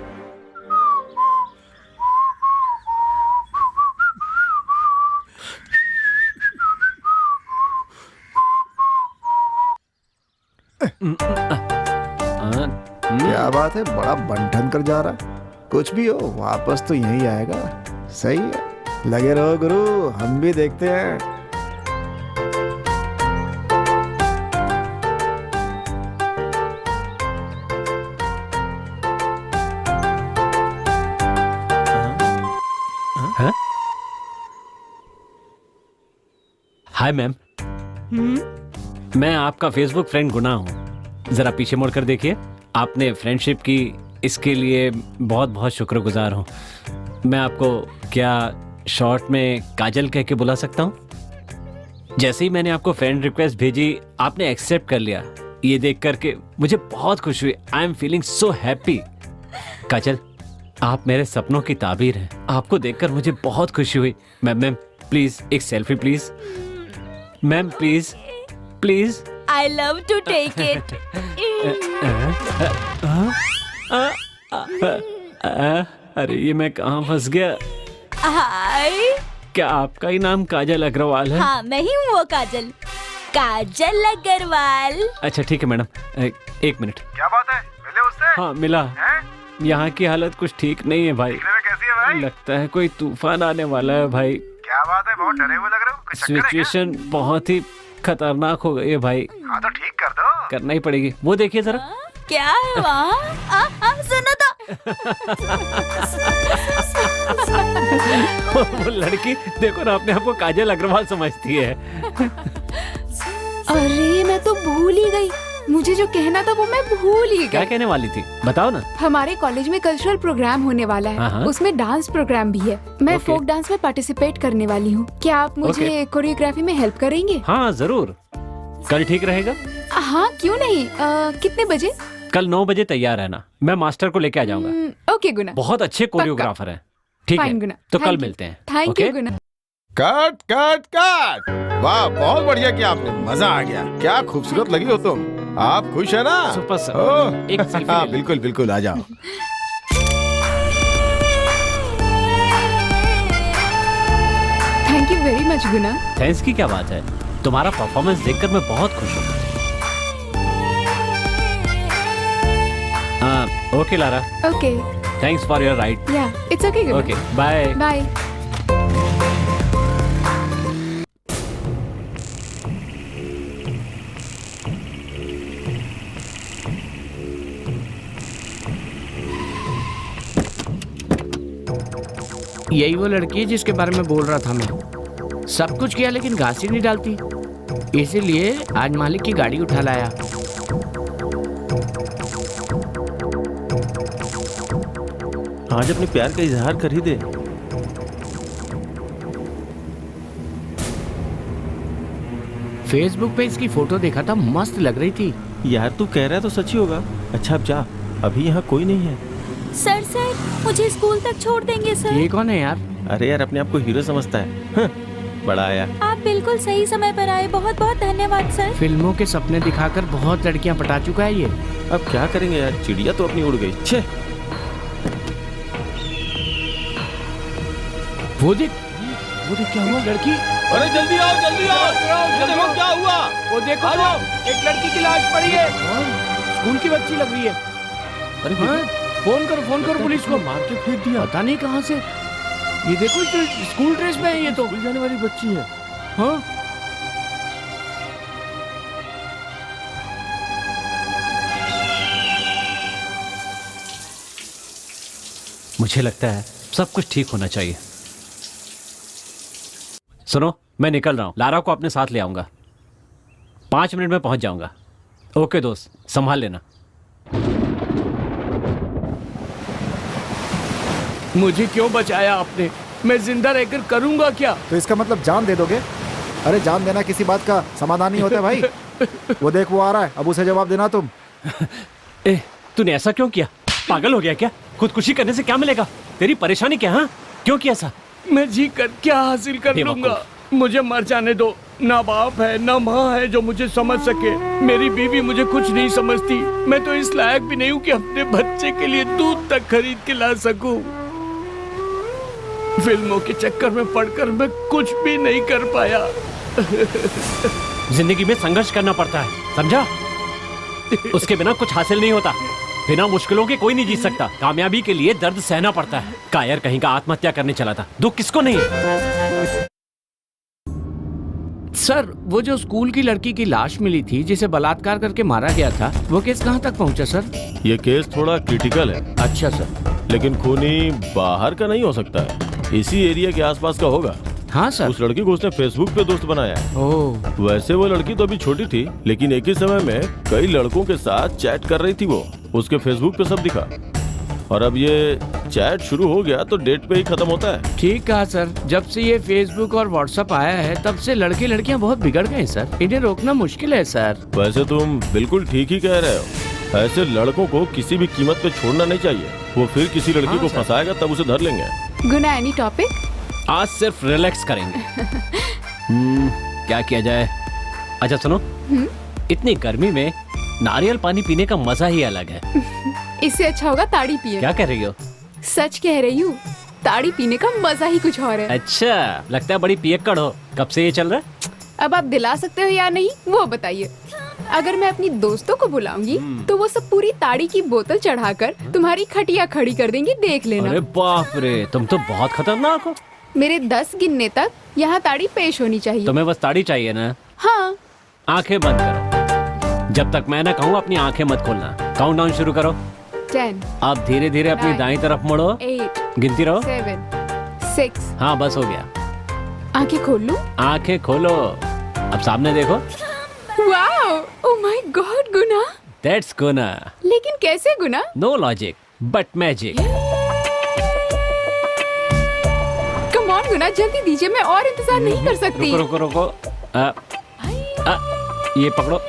क्या बात है, बड़ा बंठन कर जा रहा है। कुछ भी हो, वापस तो यही आएगा। सही है, लगे रहो गुरु, हम भी देखते हैं। हाय मैम, मैं आपका फेसबुक फ्रेंड गुना हूँ। जरा पीछे मुड़कर देखिए। आपने फ्रेंडशिप की, इसके लिए बहुत बहुत शुक्रगुजार हूँ। मैं आपको क्या शॉर्ट में काजल कह के बुला सकता हूँ? जैसे ही मैंने आपको फ्रेंड रिक्वेस्ट भेजी, आपने एक्सेप्ट कर लिया। ये देख करके मुझे बहुत खुशी हुई। I am feeling so happy. Kajal, आप मेरे सपनों की ताबीर हैं। आपको देखकर मुझे बहुत खुशी हुई। मैम प्लीज एक selfie please. Ma'am please please. I love to take it. अरे ये मैं कहाँ फंस गया? हाय। क्या आपका ही नाम काजल अग्रवाल है? हाँ, मैं ही हूँ वो काजल, काजल अग्रवाल। अच्छा ठीक है मैडम, एक मिनट। क्या बात है, मिले उससे? हाँ मिला। यहाँ की हालत कुछ ठीक नहीं है भाई। दिखने में कैसी है भाई? लगता है कोई तूफान आने वाला है भाई। क्या बात है, बहुत डरे हुए लग रहे हो, कुछ चक्कर है क्या? सिचुएशन बहुत ही खतरनाक हो गई है भाई। हाँ तो ठीक कर दो। करना ही पड़ेगी। वो देखिए जरा। क्या है वहाँ? सुनो तो। वो लड़की देखो ना, अपने आप को काजल अग्रवाल समझती है। अरे मैं तो भूल ही गई, मुझे जो कहना था वो मैं भूल ही क्या गई। कहने वाली थी बताओ ना। हमारे कॉलेज में कल्चरल प्रोग्राम होने वाला हाँ, है, हाँ। उसमें डांस प्रोग्राम भी है। मैं ओके। फोक डांस में पार्टिसिपेट करने वाली हूँ। क्या आप मुझे कोरियोग्राफी में हेल्प करेंगे? हाँ जरूर, कल ठीक रहेगा। हाँ क्यों नहीं। कितने बजे? कल 9 बजे तैयार रहना, मैं मास्टर को लेके आ जाऊंगा। ओके गुना। बहुत अच्छे कोरियोग्राफर हैं। ठीक फाइन है गुना। तो Thank कल you. मिलते हैं। Thank okay? You Guna. Cut cut cut, वाह बहुत बढ़िया किया आपने, मजा आ गया। क्या खूबसूरत लगी हो तुम। आप खुश है ना? Super sir. ओह, एक सेल्फी हाँ ले लो। बिल्कुल बिल्कुल, आ जाओ। Thank you very much Guna. Thanks की क्या बात है, तुम्हारा परफॉर्मेंस देखकर मैं बहुत खुश हूँ। Okay Lara, okay thanks for your ride. Yeah it's okay Guna. Okay bye. Bye. यही वो लड़की है जिसके बारे में बोल रहा था मैं। सब कुछ किया लेकिन घास ही नहीं डालती, इसीलिए आज मालिक की गाड़ी उठा लाया। आज अपने प्यार का इजहार कर ही दे। फेसबुक पे इसकी फोटो देखा था, मस्त लग रही थी। यार तू कह रहा है तो सच ही होगा। अच्छा अब जा, अभी यहाँ कोई नहीं है। सर मुझे स्कूल तक छोड़ देंगे सर? ये कौन है यार? अरे यार अपने आप को हीरो समझता है। हाँ, बड़ा आया। आप बिल्कुल सही समय पर आए, बहुत बहुत धन्यवाद सर। फिल्मों के सपने दिखाकर बहुत लड़कियां पटा चुका है ये। अब क्या करेंगे यार, चिड़िया तो अपनी उड़ गई। छे, वो देख क्या हुआ? लड़की। अरे जल्दी आओ जल्दी आओ, देखो क्या हुआ। वो देखो तो, एक लड़की की लाश पड़ी है। स्कूल की बच्ची लग रही है। अरे हाँ? फोन करो पुलिस को। मार के फेंक दिया। पता नहीं कहाँ से। ये देखो स्कूल ड्रेस में है, ये तो स्कूल जाने वाली बच्ची है। हाँ। मुझे लगता है सब कुछ ठीक होना चाहिए। सुनो, मैं निकल रहा हूँ, लारा को अपने साथ ले आऊंगा। 5 मिनट में पहुंच जाऊंगा। ओके दोस्त, संभाल लेना। मुझे क्यों बचाया आपने? मैं जिंदा रहकर करूंगा क्या? तो इसका मतलब जान दे दोगे? अरे जान देना किसी बात का समाधान नहीं होता भाई। वो देख वो आ रहा है, अब उसे जवाब देना तुम। ए, तूने ऐसा क्यों किया? पागल हो गया क्या? खुदकुशी करने से क्या मिलेगा? तेरी परेशानी क्या? हाँ, क्यों किया ऐसा? मैं जी कर क्या हासिल कर बेवकूफ। लूंगा? मुझे मर जाने दो। ना बाप है ना माँ है जो मुझे समझ सके। मेरी बीवी मुझे कुछ नहीं समझती। मैं तो इस लायक भी नहीं हूँ कि अपने बच्चे के लिए दूध तक खरीद के ला सकूं। फिल्मों के चक्कर में पड़कर मैं कुछ भी नहीं कर पाया। जिंदगी में संघर्ष करना पड़ता है, समझा? उसके बिना कुछ हासिल नहीं होता। बिना मुश्किलों के कोई नहीं जीत सकता। कामयाबी के लिए दर्द सहना पड़ता है। कायर कहीं का आत्महत्या करने चला था, दुख किसको नहीं? सर, वो जो स्कूल की लड़की की लाश मिली थी जिसे बलात्कार करके मारा गया था, वो केस कहाँ तक पहुँचा सर? ये केस थोड़ा क्रिटिकल है, अच्छा सर। लेकिन खूनी बाहर का नहीं हो सकता है, इसी एरिया के आसपास का होगा। हाँ सर। उस लड़की को उसने फेसबुक पे दोस्त बनाया है। ओह। वैसे वो लड़की तो अभी छोटी थी, लेकिन एक ही समय में कई लड़कों के साथ चैट कर रही थी वो। उसके फेसबुक पे सब दिखा। और अब ये चैट शुरू हो गया तो डेट पे ही खत्म होता है। ठीक कहा सर, जब से ये फेसबुक और व्हाट्सएप आया है तब से लड़के लड़कियां बहुत बिगड़ गए हैं सर। इन्हें रोकना मुश्किल है सर। वैसे तुम बिल्कुल ठीक ही कह रहे हो। ऐसे लड़कों को किसी भी कीमत पे छोड़ना नहीं चाहिए। वो फिर किसी लड़की हाँ को सर। फंसाएगा तब उसे धर लेंगे। गुना, एनी टॉपिक? आज सिर्फ रिलैक्स करेंगे। क्या किया जाए? अच्छा सुनो, इतनी गर्मी में नारियल पानी पीने का मजा ही अलग है। इससे अच्छा होगा ताड़ी पिए। क्या कह रही हो? सच कह रही हूँ, ताड़ी पीने का मजा ही कुछ और है। अच्छा, लगता है बड़ी पियक्कड़ हो। कब से ये चल रहा है? अब आप दिला सकते हो या नहीं वो बताइए। अगर मैं अपनी दोस्तों को बुलाऊंगी तो वो सब पूरी ताड़ी की बोतल चढ़ाकर तुम्हारी खटिया खड़ी कर देंगी, देख लेना। अरे बाप रे, तुम तो बहुत खतरनाक हो। मेरे 10 गिनने तक यहाँ ताड़ी पेश होनी चाहिए। तुम्हें बस ताड़ी चाहिए ना? हाँ। आंखें बंद करो। जब तक मैं ना कहूँ अपनी आंखें मत खोलना। काउंटडाउन शुरू करो। 10, अब धीरे धीरे अपनी 9, दाईं तरफ मुड़ो। 8, गिनती रहो। 7, 6। हाँ बस हो गया। आंखें खोल लूं? आंखें खोलो। अब सामने देखो। Wow, oh my God Guna. That's Guna. लेकिन कैसे Guna? No logic but magic. Come on Guna, जल्दी दीजिए, मैं और इंतजार नहीं कर सकती। रुको रुको रुको। ये पकड़ो।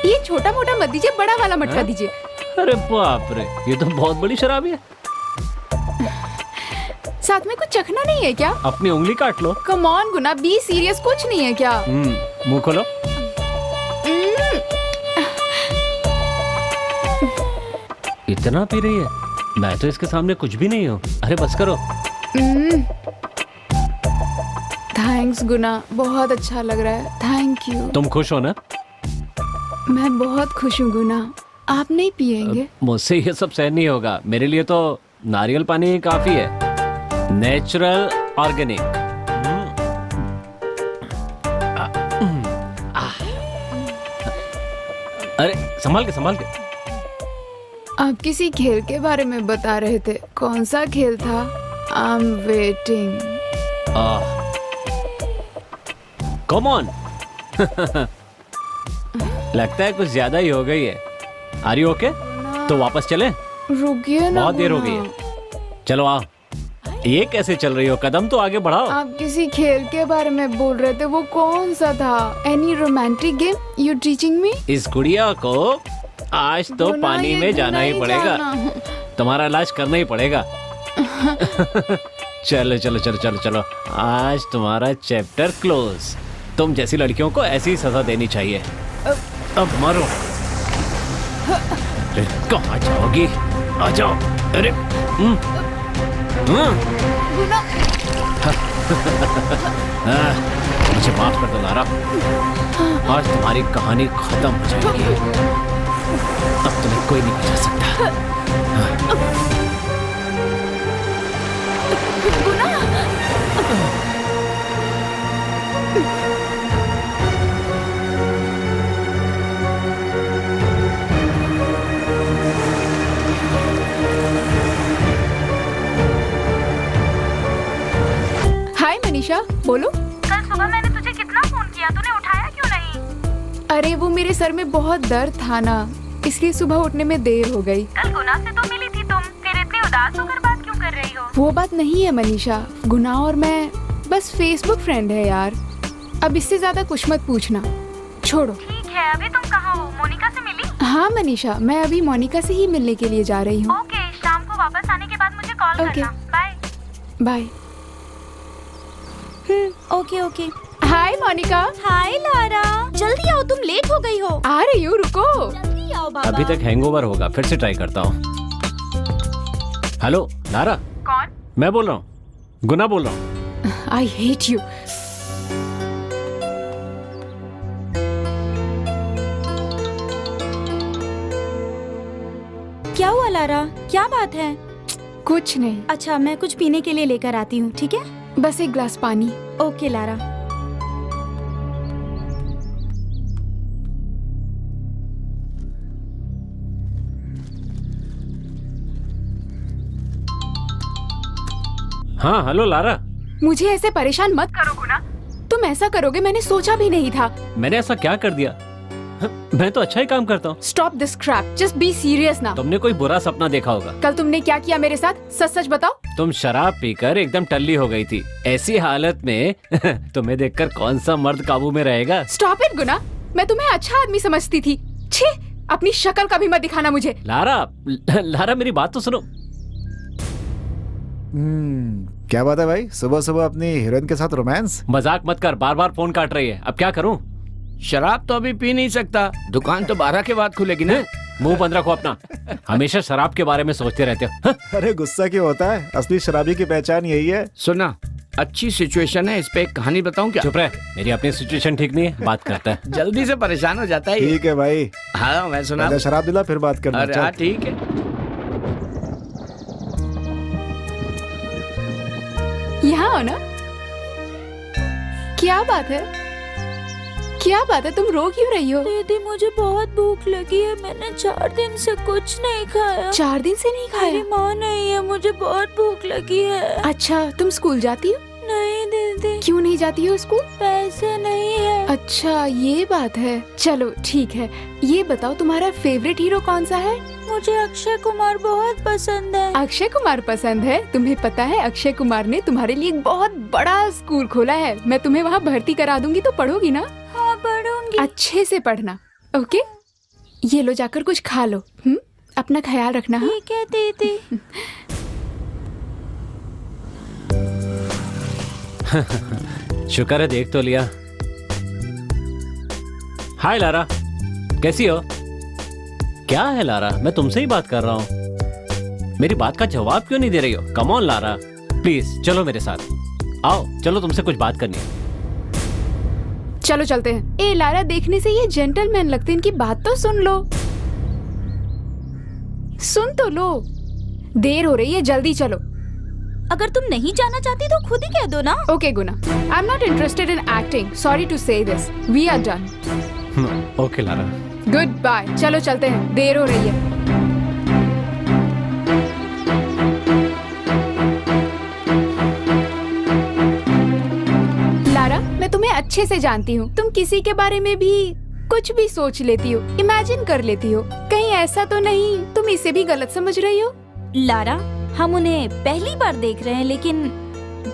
ये छोटा मोटा मत दीजिए, बड़ा वाला मटका दीजिए। अरे बाप रे, ये तो बहुत बड़ी शराबी है। साथ में कुछ चखना नहीं है क्या? अपनी उंगली काट लो। Come on Guna, be serious, कुछ नहीं है क्या? मुंह खोलो। इतना पी रही है? मैं तो इसके सामने कुछ भी नहीं हूँ। अरे बस करो। थैंक्स गुना, बहुत अच्छा लग रहा है। Thank you. तुम खुश हो ना? मैं बहुत खुश हूँ गुना। आप नहीं पिएंगे? मुझसे ये सब सहन नहीं होगा। मेरे लिए तो नारियल पानी काफी है। Natural organic. अरे संभाल के संभाल के। आप किसी खेल के बारे में बता रहे थे, कौन सा खेल था? I am waiting. Come on. लगता है कुछ ज्यादा ही हो गई है। Are you okay? तो वापस चले? रुकिए ना, बहुत देर हो गई गुना। है। चलो आओ। ये कैसे चल रही हो? कदम तो आगे बढ़ाओ। आप किसी खेल के बारे में बोल रहे थे, वो कौन सा था? Any romantic game you teaching me? इस गुड़िया को आज तो पानी में जाना ही पड़ेगा। तुम्हारा इलाज करना ही पड़ेगा। चलो चलो चलो चलो चलो, आज तुम्हारा चैप्टर क्लोज। तुम जैसी लड़कियों को ऐसी ही सजा देनी चाहिए। अब मारो। अरे कहाँ जाओगी? आ जाओ। अरे मुझे माफ कर दो लारा। आज तुम्हारी कहानी खत्म हो जाएगी। अब तुम्हें कोई नहीं बचा सकता। हाय मनीषा, बोलो। कल सुबह मैंने तुझे कितना फोन किया, तूने उठाया क्यों नहीं? अरे वो मेरे सर में बहुत दर्द था ना, इसलिए सुबह उठने में देर हो गई। कल गुना से तो मिली थी तुम, फिर इतनी उदास होकर बात क्यों कर रही हो? वो बात नहीं है मनीषा, गुना और मैं बस फेसबुक फ्रेंड है यार। अब इससे ज्यादा कुछ मत पूछना, छोड़ो। ठीक है, अभी तुम कहाँ हो? मोनिका से मिली? हाँ मनीषा, मैं अभी मोनिका से ही मिलने के लिए जा रही हूँ। ओके, शाम को वापस आने के बाद मुझे कॉल ओके। करना। Bye. Bye. Okay okay. Hi Monica. Hi Lara, जल्दी आओ, तुम लेट हो गई हो। आ रही हूँ, रुको। जल्दी आओ बाबा। अभी तक हैंगओवर होगा, फिर से ट्राई करता हूँ। Hello Lara. कौन? मैं बोल रहा हूँ, गुना बोल रहा हूँ। I hate you. क्या हुआ लारा, क्या बात है? कुछ नहीं, अच्छा, मैं कुछ पीने के लिए लेकर आती हूँ, ठीक है? बस एक ग्लास पानी। Okay Lara. हाँ हेलो लारा। मुझे ऐसे परेशान मत करो गुना। तुम ऐसा करोगे मैंने सोचा भी नहीं था। मैंने ऐसा क्या कर दिया? मैं तो अच्छा ही काम करता हूँ। Stop this crap, just be serious ना। तुमने कोई बुरा सपना देखा होगा। कल तुमने क्या किया मेरे साथ, सच सच बताओ। तुम शराब पीकर एकदम टल्ली हो गई थी। ऐसी हालत में तुम्हें देखकर कौन सा मर्द काबू में रहेगा। स्टॉप इट गुना, मैं तुम्हें अच्छा आदमी समझती थी। छी, अपनी शक्ल कभी मत दिखाना मुझे। लारा मेरी बात तो सुनो। क्या बात है भाई, सुबह सुबह अपनी हीरोइन के साथ रोमांस? मजाक मत कर, बार बार फोन काट रही है। अब क्या करूं? शराब तो अभी पी नहीं सकता, दुकान तो 12 के बाद खुलेगी ना। मुंह बंद रखो अपना, हमेशा शराब के बारे में सोचते रहते हो। अरे गुस्सा क्यों होता है, असली शराबी की पहचान यही है। सुना, अच्छी सिचुएशन है, इस पे एक कहानी बताऊं क्या? चुप रह, मेरी अपनी सिचुएशन ठीक नहीं है, बात करता है। जल्दी से परेशान हो जाता है ये। ठीक है भाई, हाँ मैं सुना। पहले शराब दिला फिर बात करना। अरे हाँ ठीक है। यहाँ हो ना? क्या बात है, क्या बात है, तुम रो क्यों रही हो? दीदी मुझे बहुत भूख लगी है, मैंने 4 दिन से कुछ नहीं खाया। 4 दिन से नहीं मेरी खाया? माँ नहीं है, मुझे बहुत भूख लगी है। अच्छा, तुम स्कूल जाती हो? नहीं दीदी। क्यों नहीं जाती हो स्कूल? पैसे नहीं है। अच्छा ये बात है, चलो ठीक है। ये बताओ तुम्हारा फेवरेट हीरो कौन सा है? मुझे अक्षय कुमार बहुत पसंद है। अक्षय कुमार पसंद है? तुम्हें पता है अक्षय कुमार ने तुम्हारे लिए एक बहुत बड़ा स्कूल खोला है। मैं तुम्हें वहाँ भर्ती करा दूंगी तो पढ़ोगी ना? हाँ पढ़ूंगी। अच्छे से पढ़ना, ओके? ये लो जाकर कुछ खा लो। अपना ख्याल रखना। हाँ? ठीक है दीदी। शुक्र है देख तो लिया। हाय लारा, कैसी हो? क्या है लारा, मैं तुमसे ही बात कर रहा हूँ। मेरी बात का जवाब क्यों नहीं दे रही हो? कम ऑन लारा, प्लीज चलो मेरे साथ। आओ चलो, तुमसे कुछ बात करनी है। चलो चलते हैं। ए लारा, देखने से ये जेंटलमैन लगते हैं, इनकी बात तो सुन लो। सुन तो लो, देर हो रही है, जल्दी चलो। अगर तुम नहीं जाना चाहती तो खुद ही कह दो ना। Okay Guna, I am not interested in acting, sorry to say this, we are done. Okay Lara, good bye, चलो चलते हैं, देर हो रही है। लारा, मैं तुम्हें अच्छे से जानती हूँ, तुम किसी के बारे में भी कुछ भी सोच लेती हो, इमेजिन कर लेती हो। कहीं ऐसा तो नहीं तुम इसे भी गलत समझ रही हो? लारा, हम उन्हें पहली बार देख रहे हैं, लेकिन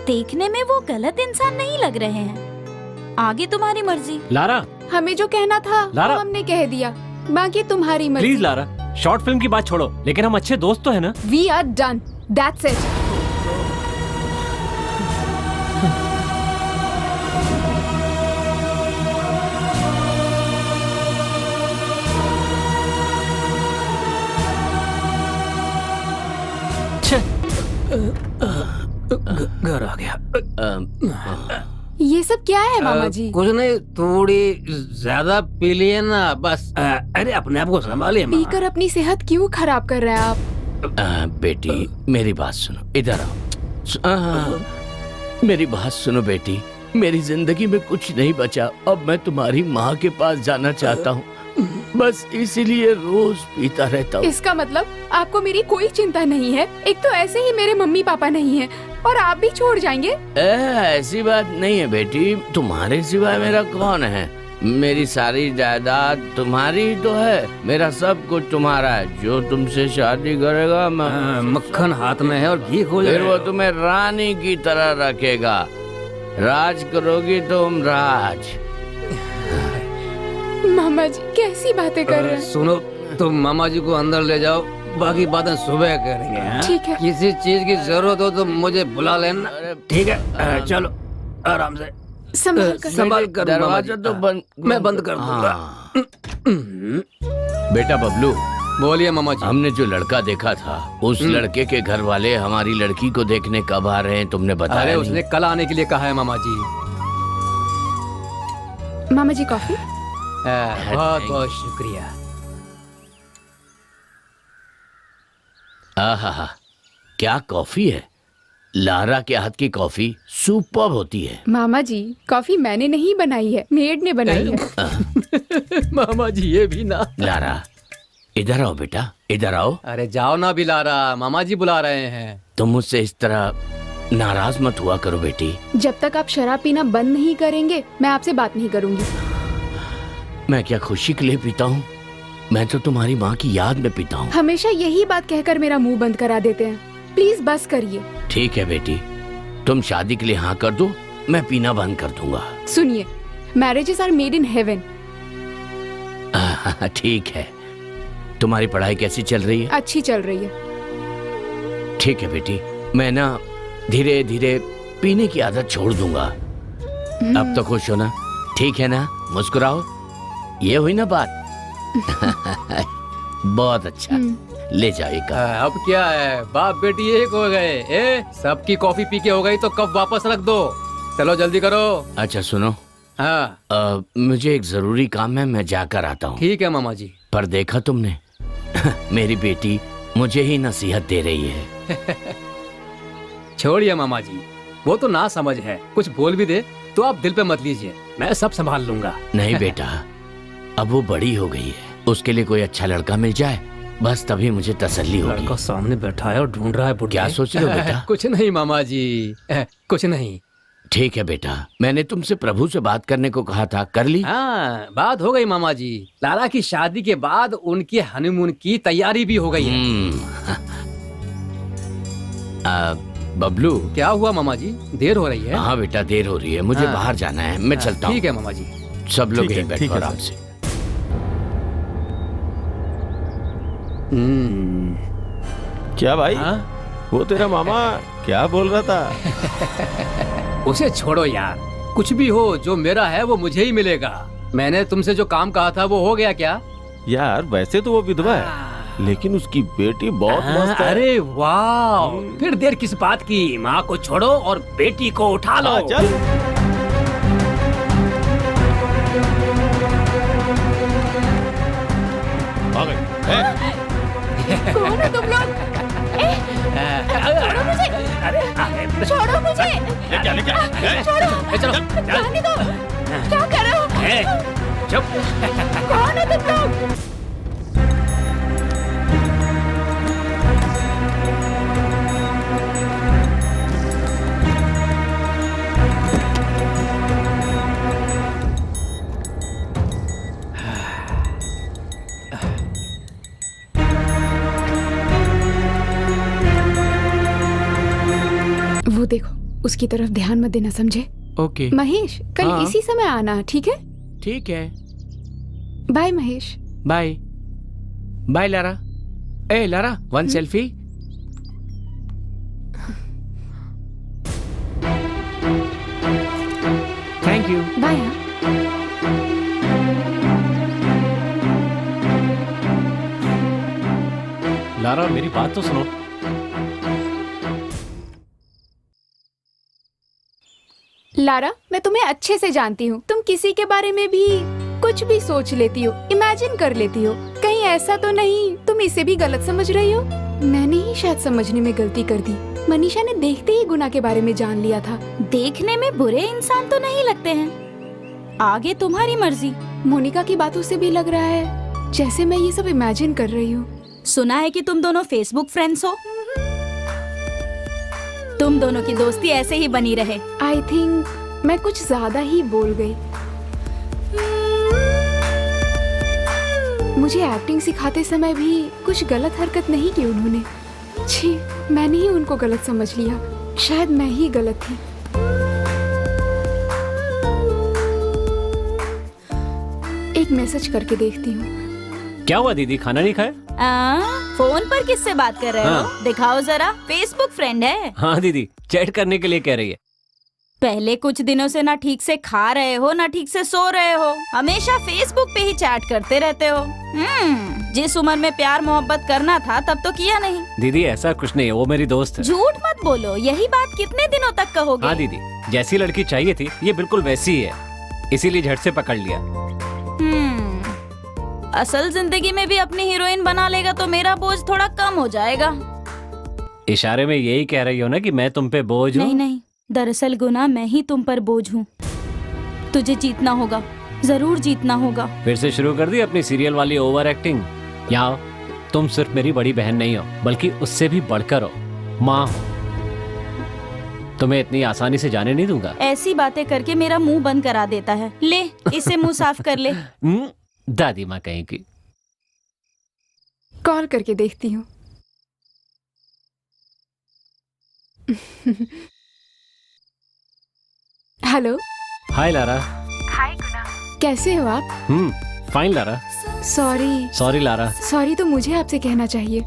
देखने में वो गलत इंसान नहीं लग रहे हैं। आगे तुम्हारी मर्जी। लारा हमें जो कहना था लारा, वो हमने कह दिया, बाकी तुम्हारी मर्जी। प्लीज लारा, शॉर्ट फिल्म की बात छोड़ो, लेकिन हम अच्छे दोस्त तो है ना? We are done, that's it. घर आ गया। ये सब क्या है मामा जी? कुछ नहीं, थोड़ी ज्यादा पी लिए ना बस। अरे अपने आप को संभालिए माँ। पीकर अपनी सेहत क्यों खराब कर रहे हैं आप? बेटी मेरी बात सुनो, इधर आओ। मेरी बात सुनो बेटी, मेरी जिंदगी में कुछ नहीं बचा, अब मैं तुम्हारी माँ के पास जाना चाहता हूँ, बस इसीलिए रोज पीता रहता हूँ। इसका मतलब आपको मेरी कोई चिंता नहीं है? एक तो ऐसे ही मेरे मम्मी पापा नहीं है और आप भी छोड़ जाएंगे? ऐसी बात नहीं है बेटी, तुम्हारे सिवाय मेरा कौन है? मेरी सारी जायदाद तुम्हारी ही तो है, मेरा सब कुछ तुम्हारा है। जो तुमसे शादी करेगा मक्खन हाथ में है और घी खो फिर वो जाएगा। तुम्हें रानी की तरह रखेगा। राज करोगी तुम, राज। मामा जी कैसी बातें कर रहे हैं? सुनो, तुम मामा जी को अंदर ले जाओ, बाकी बातें सुबह करेंगे। हाँ? ठीक है। किसी चीज की जरूरत हो तो मुझे बुला लेना, ठीक है? चलो आराम से संभाल कर। दरवाजा तो बंद, मैं बंद कर दूंगा। बेटा बबलू, बोलिए मामा जी। हमने जो लड़का देखा था, उस लड़के के घर वाले हमारी लड़की को देखने कब आ रहे हैं तुमने अरे बताया उसने कल आने के लिए कहा है मामा जी। मामा जी कॉफी? बहुत बहुत शुक्रिया। आहा, क्या कॉफी है! लारा के हाथ की कॉफी सुपर्ब होती है। मामा जी कॉफी मैंने नहीं बनाई है, मेड ने बनाई है। मामा जी ये भी ना। लारा इधर आओ बेटा, इधर आओ। अरे जाओ ना बिलारा, मामा जी बुला रहे हैं। तुम मुझसे इस तरह नाराज मत हुआ करो बेटी। जब तक आप शराब पीना बंद नहीं करेंगे मैं आपसे बात नहीं करूंगी। मैं क्या खुशी के लिए पीता हूँ? मैं तो तुम्हारी माँ की याद में पीता हूँ। हमेशा यही बात कहकर मेरा मुंह बंद करा देते हैं। प्लीज बस करिए। ठीक है बेटी, तुम शादी के लिए हाँ कर दो, मैं पीना बंद कर दूंगा। सुनिए, marriages are made in heaven. ठीक है। तुम्हारी पढ़ाई कैसी चल रही है? अच्छी चल रही है। ठीक है बेटी, मैं ना धीरे धीरे पीने की आदत छोड़ दूंगा। अब तो खुश हो ना? ठीक है ना? मुस्कुराओ। ये हुई ना बात? बहुत अच्छा। ले जाओ एक कप। अब क्या है, बाप बेटी एक हो गए। सबकी कॉफी पी के हो गई तो कप वापस रख दो। चलो जल्दी करो। अच्छा सुनो, हाँ मुझे एक जरूरी काम है, मैं जाकर आता हूँ। ठीक है मामा जी। पर देखा तुमने, मेरी बेटी मुझे ही नसीहत दे रही है। छोड़िए मामा जी, वो तो ना समझ है, कुछ बोल भी दे तो आप दिल पे मत लीजिए, मैं सब संभाल लूंगा। नहीं बेटा, अब वो बड़ी हो गई है, उसके लिए कोई अच्छा लड़का मिल जाए, बस तभी मुझे तसल्ली होगी। लड़का सामने बैठा है और ढूंढ रहा है बुढ़िया। क्या सोच रहे हो बेटा? कुछ नहीं मामा जी, कुछ नहीं। ठीक है बेटा, मैंने तुमसे प्रभु से बात करने को कहा था, कर ली? हाँ, बात हो गई मामा जी। लारा की शादी के बाद उनके हनीमून की तैयारी भी हो गई है। बबलू, क्या हुआ मामा जी, देर हो रही है? हाँ बेटा, देर हो रही है, मुझे बाहर जाना है, मैं चलता हूँ। ठीक है मामा जी। सब लोग यहीं बैठो आराम से। क्या भाई? हाँ? वो तेरा मामा क्या बोल रहा था? उसे छोड़ो यार, कुछ भी हो, जो मेरा है वो मुझे ही मिलेगा। मैंने तुमसे जो काम कहा था वो हो गया क्या? यार वैसे तो वो विधवा है, लेकिन उसकी बेटी बहुत मस्त है। अरे वाह, फिर देर किस बात की, माँ को छोड़ो और बेटी को उठा लो। चल। आ गए। कौन हो तुम लोग? छोड़ो मुझे! छोड़ो मुझे! छोड़ो! चलो जाने दो! क्या कर रहे हो? चुप। कौन हो तुम लोग? वो देखो, उसकी तरफ ध्यान मत देना, समझे? ओके। महेश, कल हाँ। इसी समय आना, ठीक है? ठीक है, bye Mahesh. Bye. Bye Lara. ए Lara, one selfie. Thank you. Bye. Lara, मेरी बात तो सुनो। लारा, मैं तुम्हें अच्छे से जानती हूँ, तुम किसी के बारे में भी कुछ भी सोच लेती हो, इमेजिन कर लेती हो। कहीं ऐसा तो नहीं तुम इसे भी गलत समझ रही हो? मैंने ही शायद समझने में गलती कर दी। मनीषा ने देखते ही गुना के बारे में जान लिया था। देखने में बुरे इंसान तो नहीं लगते हैं, आगे तुम्हारी मर्जी। मोनिका की बातों से भी लग रहा है जैसे मैं ये सब इमेजिन कर रही हूँ। सुना है कि तुम दोनों फेसबुक फ्रेंड्स हो। तुम दोनों की दोस्ती ऐसे ही बनी रहे। आई थिंक मैं कुछ ज्यादा ही बोल गई। मुझे एक्टिंग सिखाते समय भी कुछ गलत हरकत नहीं की उन्होंने। छी, मैंने ही उनको गलत समझ लिया। शायद मैं ही गलत थी। एक मैसेज करके देखती हूँ। क्या हुआ दीदी, खाना नहीं खाया? फोन पर किससे बात कर रहे हो? हाँ। दिखाओ जरा, फेसबुक फ्रेंड है। हाँ दीदी, चैट करने के लिए कह रही है। पहले कुछ दिनों से ना ठीक से खा रहे हो ना ठीक से सो रहे हो, हमेशा फेसबुक पे ही चैट करते रहते हो। जिस उम्र में प्यार मोहब्बत करना था तब तो किया नहीं। दीदी ऐसा कुछ नहीं है, वो मेरी दोस्त है। झूठ मत बोलो, यही बात कितने दिनों तक कहोगे? हाँ दीदी, जैसी लड़की चाहिए थी ये बिल्कुल वैसी ही है, इसीलिए झट से पकड़ लिया। असल जिंदगी में भी अपनी हीरोइन बना लेगा तो मेरा बोझ थोड़ा कम हो जाएगा। इशारे में यही कह रही हो ना कि मैं तुम पे बोझ हूँ? नहीं नहीं, दरअसल गुना मैं ही तुम पर बोझ हूँ। तुझे जीतना होगा, जरूर जीतना होगा। फिर से शुरू कर दी अपनी सीरियल वाली ओवर एक्टिंग। यहाँ तुम सिर्फ मेरी बड़ी बहन नहीं हो, बल्कि उससे भी बढ़कर हो, माँ हो। तुम्हें इतनी आसानी से जाने नहीं दूंगा। ऐसी बातें करके मेरा मुंह बंद करा देता है। ले इसे मुंह साफ कर ले। दादी माँ कहीं की। कॉल करके देखती हूँ। हेलो। हाय लारा। हाय गुना। कैसे हो आप? Fine Lara. Sorry Lara. Sorry तो मुझे आपसे कहना चाहिए।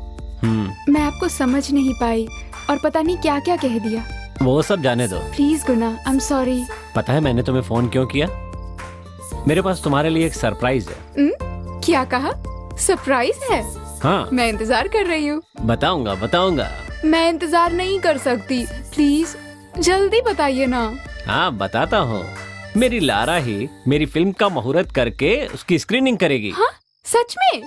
मैं आपको समझ नहीं पाई और पता नहीं क्या क्या कह दिया। वो सब जाने दो। Please Guna, I am sorry. पता है मैंने तुम्हें फोन क्यों किया? मेरे पास तुम्हारे लिए एक सरप्राइज है। क्या कहा? सरप्राइज है? हाँ। मैं इंतजार कर रही हूँ। बताऊंगा। मैं इंतजार नहीं कर सकती, प्लीज जल्दी बताइए ना। हाँ बताता हूँ। मेरी लारा ही मेरी फिल्म का मुहूर्त करके उसकी स्क्रीनिंग करेगी। हाँ? सच में?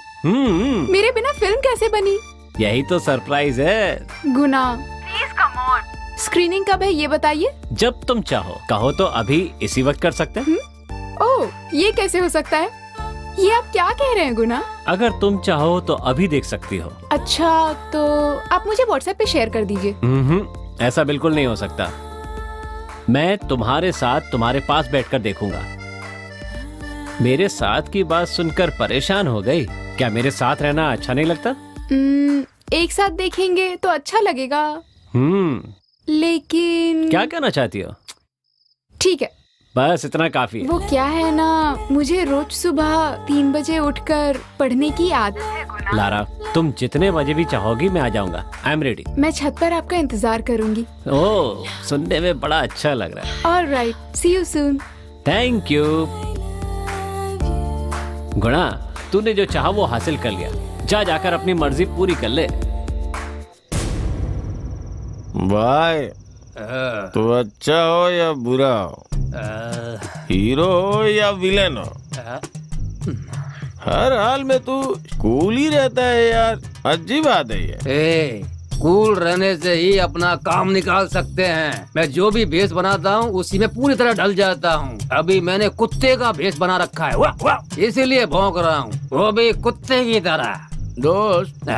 मेरे बिना फिल्म कैसे बनी? यही तो सरप्राइज है। गुना प्लीज कम ऑन। स्क्रीनिंग कब है ये बताइए। जब तुम चाहो, कहो तो अभी इसी वक्त कर सकते हैं। ओह, ये कैसे हो सकता है? ये आप क्या कह रहे हैं गुना? अगर तुम चाहो तो अभी देख सकती हो। अच्छा तो आप मुझे व्हाट्सएप पे शेयर कर दीजिए। ऐसा बिल्कुल नहीं हो सकता। मैं तुम्हारे साथ तुम्हारे पास बैठकर देखूंगा। मेरे साथ की बात सुनकर परेशान हो गई? क्या मेरे साथ रहना अच्छा नहीं लगता? एक साथ देखेंगे तो अच्छा लगेगा। लेकिन क्या कहना चाहती हो? ठीक है, बस इतना काफी है। वो क्या है ना, मुझे रोज सुबह 3 बजे उठकर पढ़ने की आदत है। लारा, तुम जितने बजे भी चाहोगी मैं आ जाऊंगा। I am ready. मैं छत पर आपका इंतजार करूंगी। ओह, सुनने में बड़ा अच्छा लग रहा है। Alright, see you soon. Thank you. Guna, तूने जो चाहा वो हासिल कर लिया। जाकर अपनी मर्जी पूरी कर ले। भाई तो अच्छा हो या बुरा हो, हीरो हो या विलेन हो, हर हाल में तू कूल ही रहता है यार। अजीब बात है ये। कूल रहने से ही अपना काम निकाल सकते हैं। मैं जो भी भेष बनाता हूँ उसी में पूरी तरह ढल जाता हूँ। अभी मैंने कुत्ते का भेष बना रखा है, वाह वाह, इसीलिए भौंक रहा हूँ, वो भी कुत्ते की तरह। दोस्त,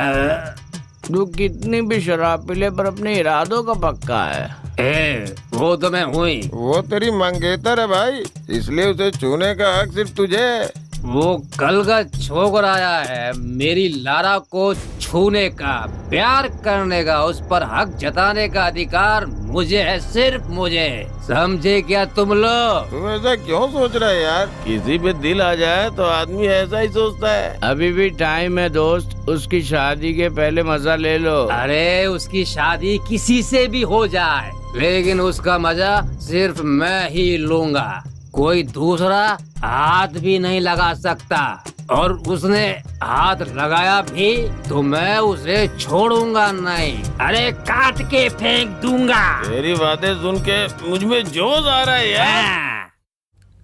तू कितनी भी शराब पी ले पर अपने इरादों का पक्का है। वो तो मैं हूँ ही। वो तेरी मंगेतर है भाई, इसलिए उसे छूने का हक सिर्फ तुझे है। वो कल का छोकर आया है मेरी लारा को छूने का, प्यार करने का, उस पर हक जताने का अधिकार मुझे है, सिर्फ मुझे। समझे क्या तुम लोग? तू ऐसा क्यों सोच रहा है यार? किसी पे दिल आ जाए तो आदमी ऐसा ही सोचता है। अभी भी टाइम है दोस्त, उसकी शादी के पहले मजा ले लो। अरे उसकी शादी किसी से भी हो जाए, लेकिन उसका मजा सिर्फ मैं ही लूंगा, कोई दूसरा हाथ भी नहीं लगा सकता। और उसने हाथ लगाया भी तो मैं उसे छोड़ूंगा नहीं, अरे काट के फेंक दूंगा। तेरी बातें सुन के मुझ में जोश आ रहा है यार।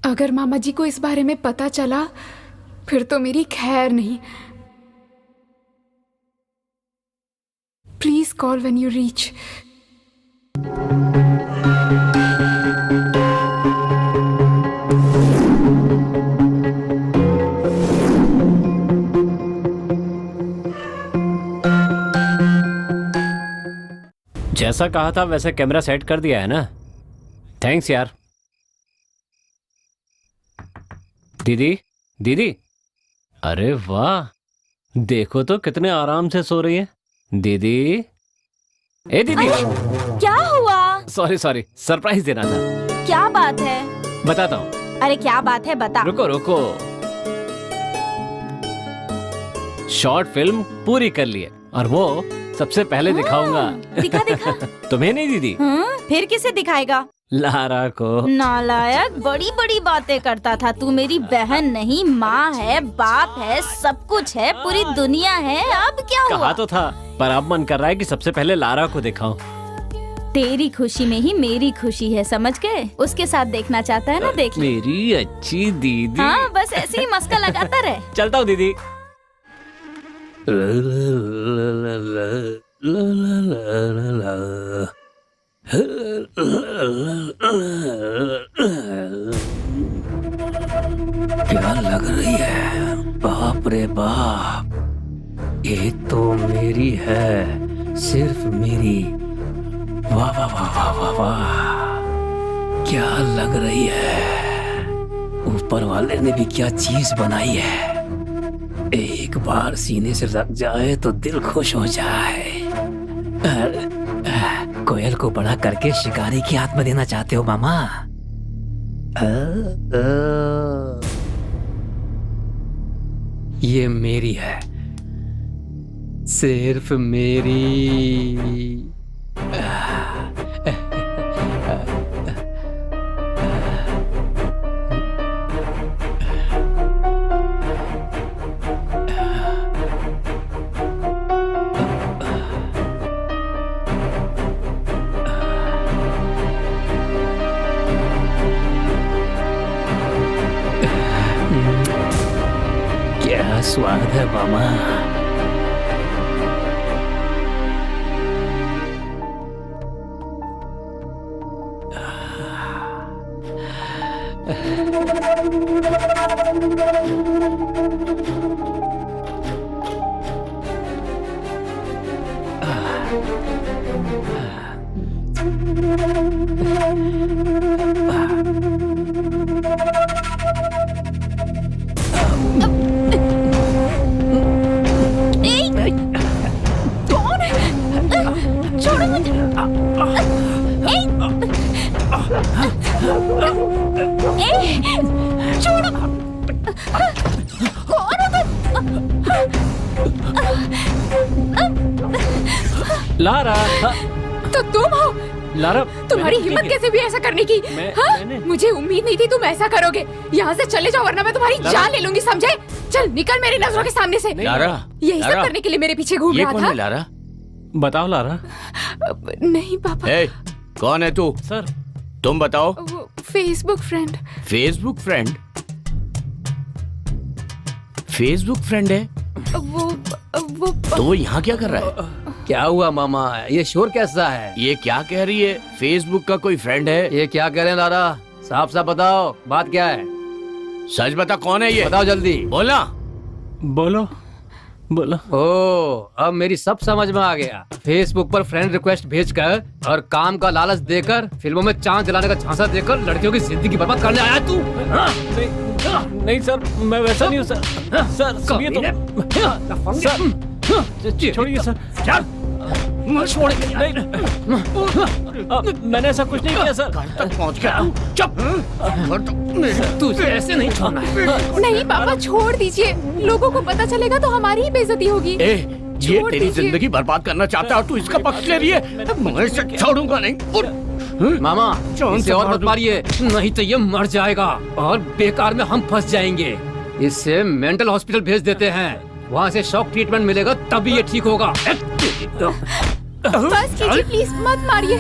अगर मामा जी को इस बारे में पता चला फिर तो मेरी खैर नहीं। Please call when you reach. जैसा कहा था वैसे कैमरा सेट कर दिया है ना? थैंक्स यार। दीदी, अरे वाह, देखो तो कितने आराम से सो रही है दीदी। ए दीदी, क्या हुआ? सॉरी सरप्राइज देना था। क्या बात है? बताता हूँ। अरे क्या बात है, बता। रुको, शॉर्ट फिल्म पूरी कर ली है और वो सबसे पहले दिखाऊंगा। दिखा। तुम्हें नहीं दीदी, फिर किसे दिखाएगा? लारा को। नालायक, बड़ी बातें करता था तू। मेरी बहन नहीं, माँ है, बाप है, सब कुछ है, पूरी दुनिया है। अब क्या हुआ? कहा तो था, पर अब मन कर रहा है कि सबसे पहले लारा को दिखाऊं। तेरी खुशी में ही मेरी खुशी है, समझ गए? उसके साथ देखना चाहता है ना, देख ले। मेरी अच्छी दीदी। हाँ, बस ऐसे ही मस्का लगाता रहे। चलता हूँ दीदी। क्या लग रही है? बाप रे बाप, ये तो मेरी है, सिर्फ मेरी। वाह वाह वाह वाह वाह वाह, क्या लग रही है। ऊपर वाले ने भी क्या चीज बनाई है। एक बार सीने से लग जाए तो दिल खुश हो जाए। कोयल को बड़ा करके शिकारी की आत्मा देना चाहते हो मामा? ये मेरी है, सिर्फ मेरी। क्या स्वाद है मामा। छोड़ो मुझे। छोड़ो। कौन हो तुम? लारा। तो तुम हो? लारा, तुम्हारी हिम्मत कैसे भी ऐसा करने की? मुझे उम्मीद नहीं थी तुम ऐसा करोगे। यहाँ से चले जाओ वरना मैं तुम्हारी जान ले लूंगी, समझे? चल निकल मेरी नजरों के सामने से। लारा, यही सब करने के लिए मेरे पीछे घूम रहा था? लारा? बताओ लारा। नहीं पापा। कौन है तू? सर तुम बताओ। वो Facebook friend. Facebook friend? Facebook friend है? वो तो यहाँ क्या कर रहा है? क्या हुआ मामा, ये शोर कैसा है? ये क्या कह रही है? फेसबुक का कोई फ्रेंड है? ये क्या कह रहे हैं लारा? साफ साफ बताओ, बात क्या है? सच बता, कौन है ये? बताओ जल्दी। बोलना। बोलो बोलो। ओ, अब मेरी सब समझ में आ गया। फेसबुक पर फ्रेंड रिक्वेस्ट भेजकर और काम का लालच देकर, फिल्मों में चांद जलाने का झांसा देकर लड़कियों की जिंदगी बर्बाद करने आया तू? नहीं सर, मैं वैसा नहीं हूँ सर। सर सुनिए तो। सर छोड़िए सर। मैंने ऐसा कुछ नहीं किया सर। तक पहुँच गया। चुप। तुझे ऐसे नहीं छोड़ना है। नहीं पापा, छोड़ दीजिए। लोगों को पता चलेगा तो हमारी ही बेइज्जती होगी। ये तेरी जिंदगी बर्बाद करना चाहता है और तू इसका पक्ष ले रही है? मैं इसे छोड़ूंगा नहीं। मामा, इसे और मत मारिए, नहीं तो ये मर जाएगा और बेकार में हम फंस जाएंगे। इससे मेंटल हॉस्पिटल भेज देते हैं, वहाँ से शॉक ट्रीटमेंट मिलेगा, तभी ये ठीक होगा। बस कीजिए प्लीज, मत मारिए।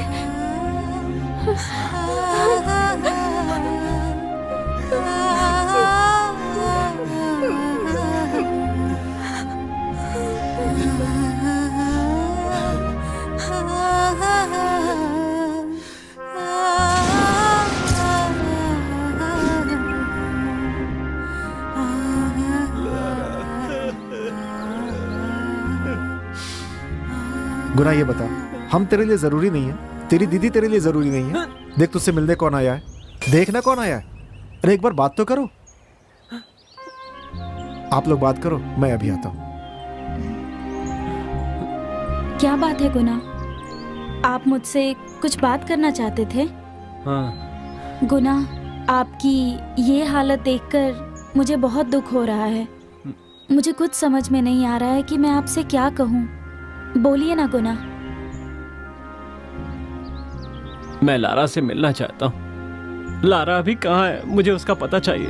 गुना ये बता, हम तेरे लिए जरूरी नहीं है? तेरी दीदी तेरे लिए जरूरी नहीं है? देख तुझसे मिलने कौन आया है, देखना कौन आया है। अरे एक बार बात तो करो। आप लोग बात करो, मैं अभी आता हूँ। क्या बात है गुना? आप मुझसे कुछ बात करना चाहते थे? हाँ। गुना, आपकी ये हालत देखकर मुझे बहुत दुख हो रहा है। मुझे कुछ समझ में नहीं आ रहा है कि मैं आपसे क्या कहूँ। बोलिए ना गुना। मैं लारा से मिलना चाहता हूँ। लारा अभी कहाँ है? मुझे उसका पता चाहिए,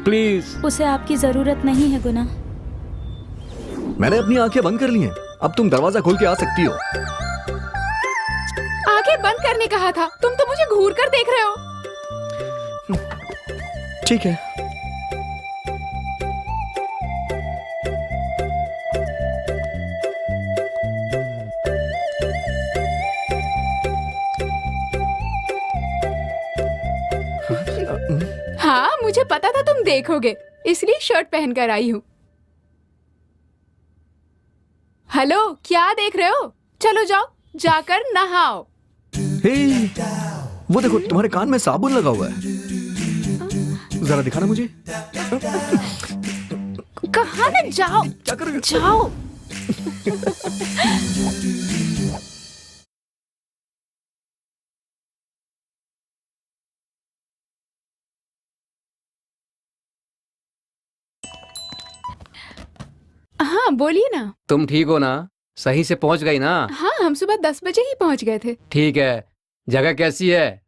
प्लीज। उसे आपकी जरूरत नहीं है गुना। मैंने अपनी आंखें बंद कर ली हैं, अब तुम दरवाजा खोल के आ सकती हो। आंखें बंद करने कहा था, तुम तो मुझे घूर कर देख रहे हो। ठीक है। हाँ, मुझे पता था तुम देखोगे, इसलिए शर्ट पहनकर आई हूँ। हेलो, क्या देख रहे हो? चलो जाओ, जाकर नहाओ। हे, वो देखो तुम्हारे कान में साबुन लगा हुआ है, जरा दिखाना मुझे। कहाँ ना जाओ, क्या कर रहे हो? जाओ। हाँ बोलिए ना। तुम ठीक हो ना? सही से पहुंच गई ना? हाँ हम सुबह 10 बजे ही पहुंच गए थे। ठीक है। जगह कैसी है?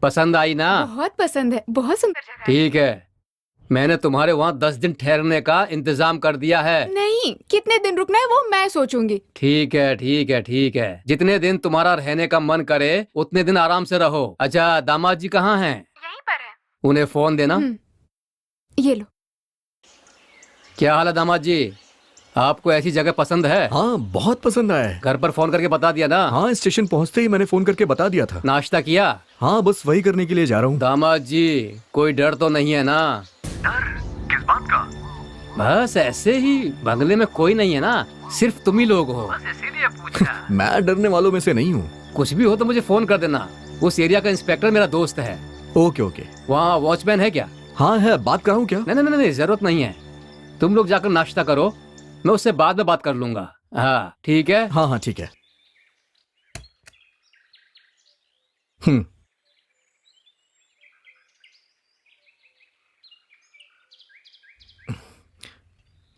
पसंद आई ना? बहुत पसंद है, बहुत सुंदर जगह है। ठीक है, मैंने तुम्हारे वहाँ 10 दिन ठहरने का इंतजाम कर दिया है। नहीं, कितने दिन रुकना है वो मैं सोचूंगी। ठीक है ठीक है ठीक है, जितने दिन तुम्हारा रहने का मन करे उतने दिन आराम से रहो। अच्छा, दामाद जी कहाँ हैं? यहीं पर है। उन्हें फोन देना। ये लो। क्या हाल है दामाद जी? आपको ऐसी जगह पसंद है? हाँ बहुत पसंद आया है। घर पर फोन करके बता दिया ना? हाँ स्टेशन पहुंचते ही मैंने फोन करके बता दिया था। नाश्ता किया? हाँ बस वही करने के लिए जा रहा हूँ। दामाद जी कोई डर तो नहीं है ना? डर किस बात का? बस ऐसे ही, बंगले में कोई नहीं है ना, सिर्फ तुम ही लोग हो। बस इसीलिए पूछा। मैं डरने वालों में से नहीं हूँ। कुछ भी हो तो मुझे फोन कर देना। उस एरिया का इंस्पेक्टर मेरा दोस्त है। Okay okay. वहाँ वॉचमैन है क्या? हाँ है, बात कराऊँ क्या? नहीं नहीं नहीं, जरूरत नहीं है। तुम लोग जाकर नाश्ता करो, मैं उससे बाद में बात कर लूंगा। हाँ ठीक है। हाँ हाँ ठीक है।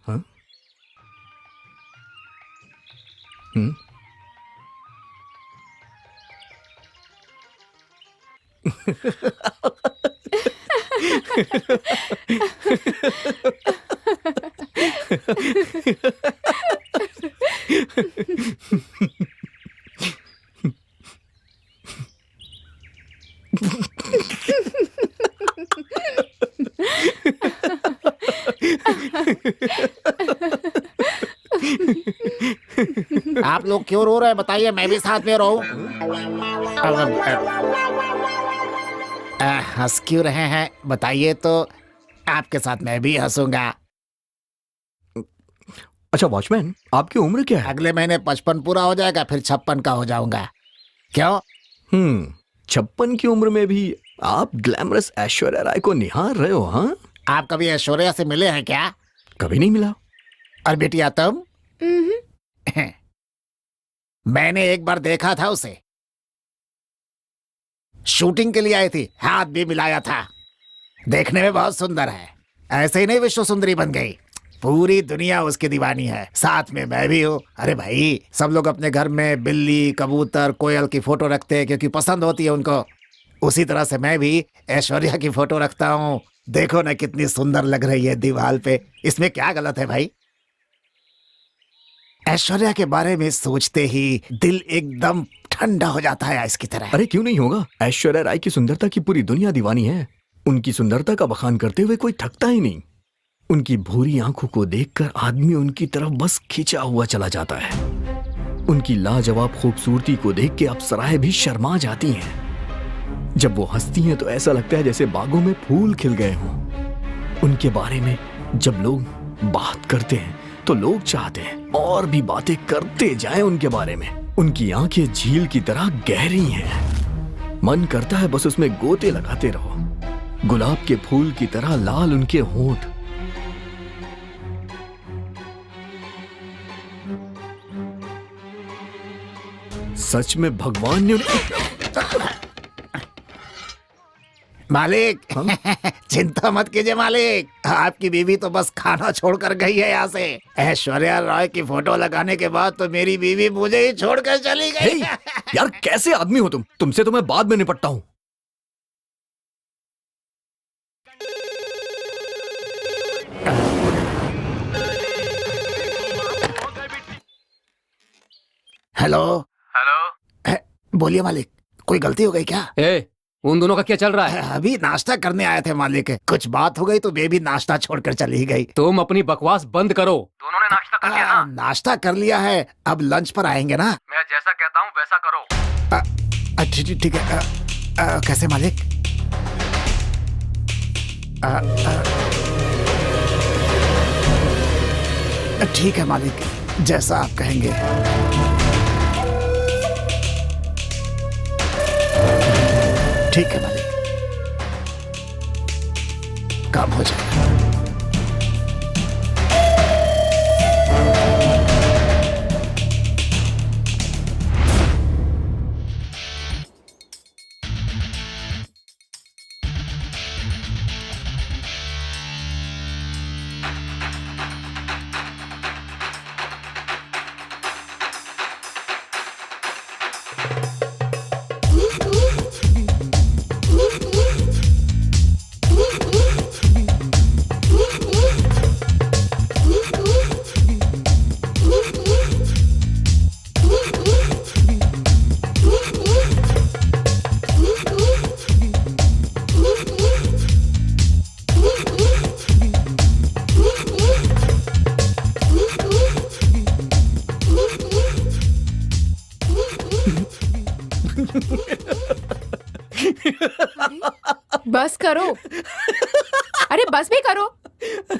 हाँ? आप लोग क्यों रो रहे हैं बताइए, मैं भी साथ में रहूं। हंस क्यों रहे हैं बताइए तो, आपके साथ मैं भी हंसूंगा। अच्छा वॉचमैन, आपकी उम्र क्या है? अगले महीने 55 पूरा हो जाएगा, फिर 56 का हो जाऊंगा। क्यों? 56 की उम्र में भी आप ग्लैमरस ऐश्वर्या राय को निहार रहे हो? हाँ, आप कभी ऐश्वर्या से मिले हैं क्या? कभी नहीं मिला। और बेटिया तुम? मैंने एक बार देखा था उसे, शूटिंग के लिए आई थी, हाथ भी मिलाया था। देखने में बहुत सुंदर है, ऐसे ही नहीं विश्व सुंदरी बन गई, पूरी दुनिया उसकी दीवानी है, साथ में मैं भी हूँ। अरे भाई, सब लोग अपने घर में बिल्ली, कबूतर, कोयल की फोटो रखते हैं क्योंकि पसंद होती है उनको। उसी तरह से मैं भी ऐश्वर्या की फोटो रखता हूँ। देखो ना कितनी सुंदर लग रही है दीवार पे, इसमें क्या गलत है भाई? ऐश्वर्या के बारे में सोचते ही दिल एकदम ठंडा हो जाता है आइस की तरह। अरे क्यों नहीं होगा, ऐश्वर्या राय की सुंदरता की पूरी दुनिया दीवानी है। उनकी सुंदरता का बखान करते हुए कोई थकता ही नहीं। उनकी भूरी आंखों को देखकर आदमी उनकी तरफ बस खिंचा हुआ चला जाता है। उनकी लाजवाब खूबसूरती को देख के अप्सराएं भी शर्मा जाती हैं। जब वो हंसती हैं तो ऐसा लगता है जैसे बागों में फूल खिल गए हों। उनके बारे में जब लोग बात करते हैं तो लोग चाहते हैं और भी बातें करते जाएं उनके बारे में। उनकी आंखें झील की तरह गहरी हैं, मन करता है बस उसमें गोते लगाते रहो। गुलाब के फूल की तरह लाल उनके होंठ। सच में भगवान ने मालिक चिंता मत कीजिए मालिक, आपकी बीवी तो बस खाना छोड़कर गई है यहाँ से। ऐश्वर्या राय की फोटो लगाने के बाद तो मेरी बीवी मुझे ही छोड़कर चली गई। यार कैसे आदमी हो तुम? तुमसे तो मैं बाद में निपटता हूँ। हेलो हेलो, बोलिए मालिक, कोई गलती हो गई क्या? उन दोनों का क्या चल रहा है? अभी नाश्ता करने आए थे मालिक, कुछ बात हो गई तो बेबी नाश्ता छोड़कर चली गई। तुम अपनी बकवास बंद करो। दोनों ने नाश्ता कर लिया ना? नाश्ता कर लिया है, अब लंच पर आएंगे ना। मैं जैसा कहता हूँ वैसा करो। ठीक है। कैसे मालिक? ठीक है मालिक, जैसा आप कहेंगे। ठीक है मालिक, काम हो जाएगा। बस करो। अरे बस भी करो,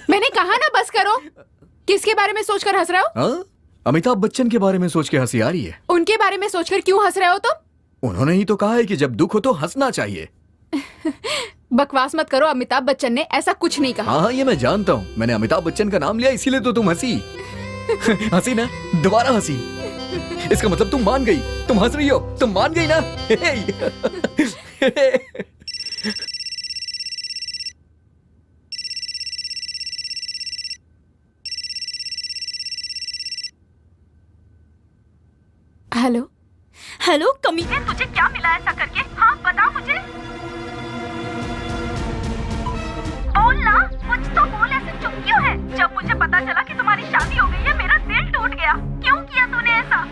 मैंने कहा ना बस करो। किसके बारे में सोचकर हंस रहे हो? हाँ? अमिताभ बच्चन के बारे में सोच के हंसी आ रही है। उनके बारे में सोचकर क्यों हंस रहे हो तुम? उन्होंने ही तो कहा है कि जब दुख हो तो हंसना चाहिए। बकवास मत करो, अमिताभ बच्चन ने ऐसा कुछ नहीं कहा। हाँ ये मैं जानता हूँ, मैंने अमिताभ बच्चन का नाम लिया इसीलिए तो तुम हंसी। हंसी ना, दोबारा हंसी। इसका मतलब तुम मान गई, तुम हंस रही हो, तुम मान गई ना। हेलो हेलो कमीने, तुझे क्या मिला ऐसा करके? हाँ बता मुझे, बोल ना, कुछ तो बोल। ऐसे चुप क्यों है? जब मुझे पता चला कि तुम्हारी शादी हो गई है मेरा दिल टूट गया। क्यों किया तूने ऐसा?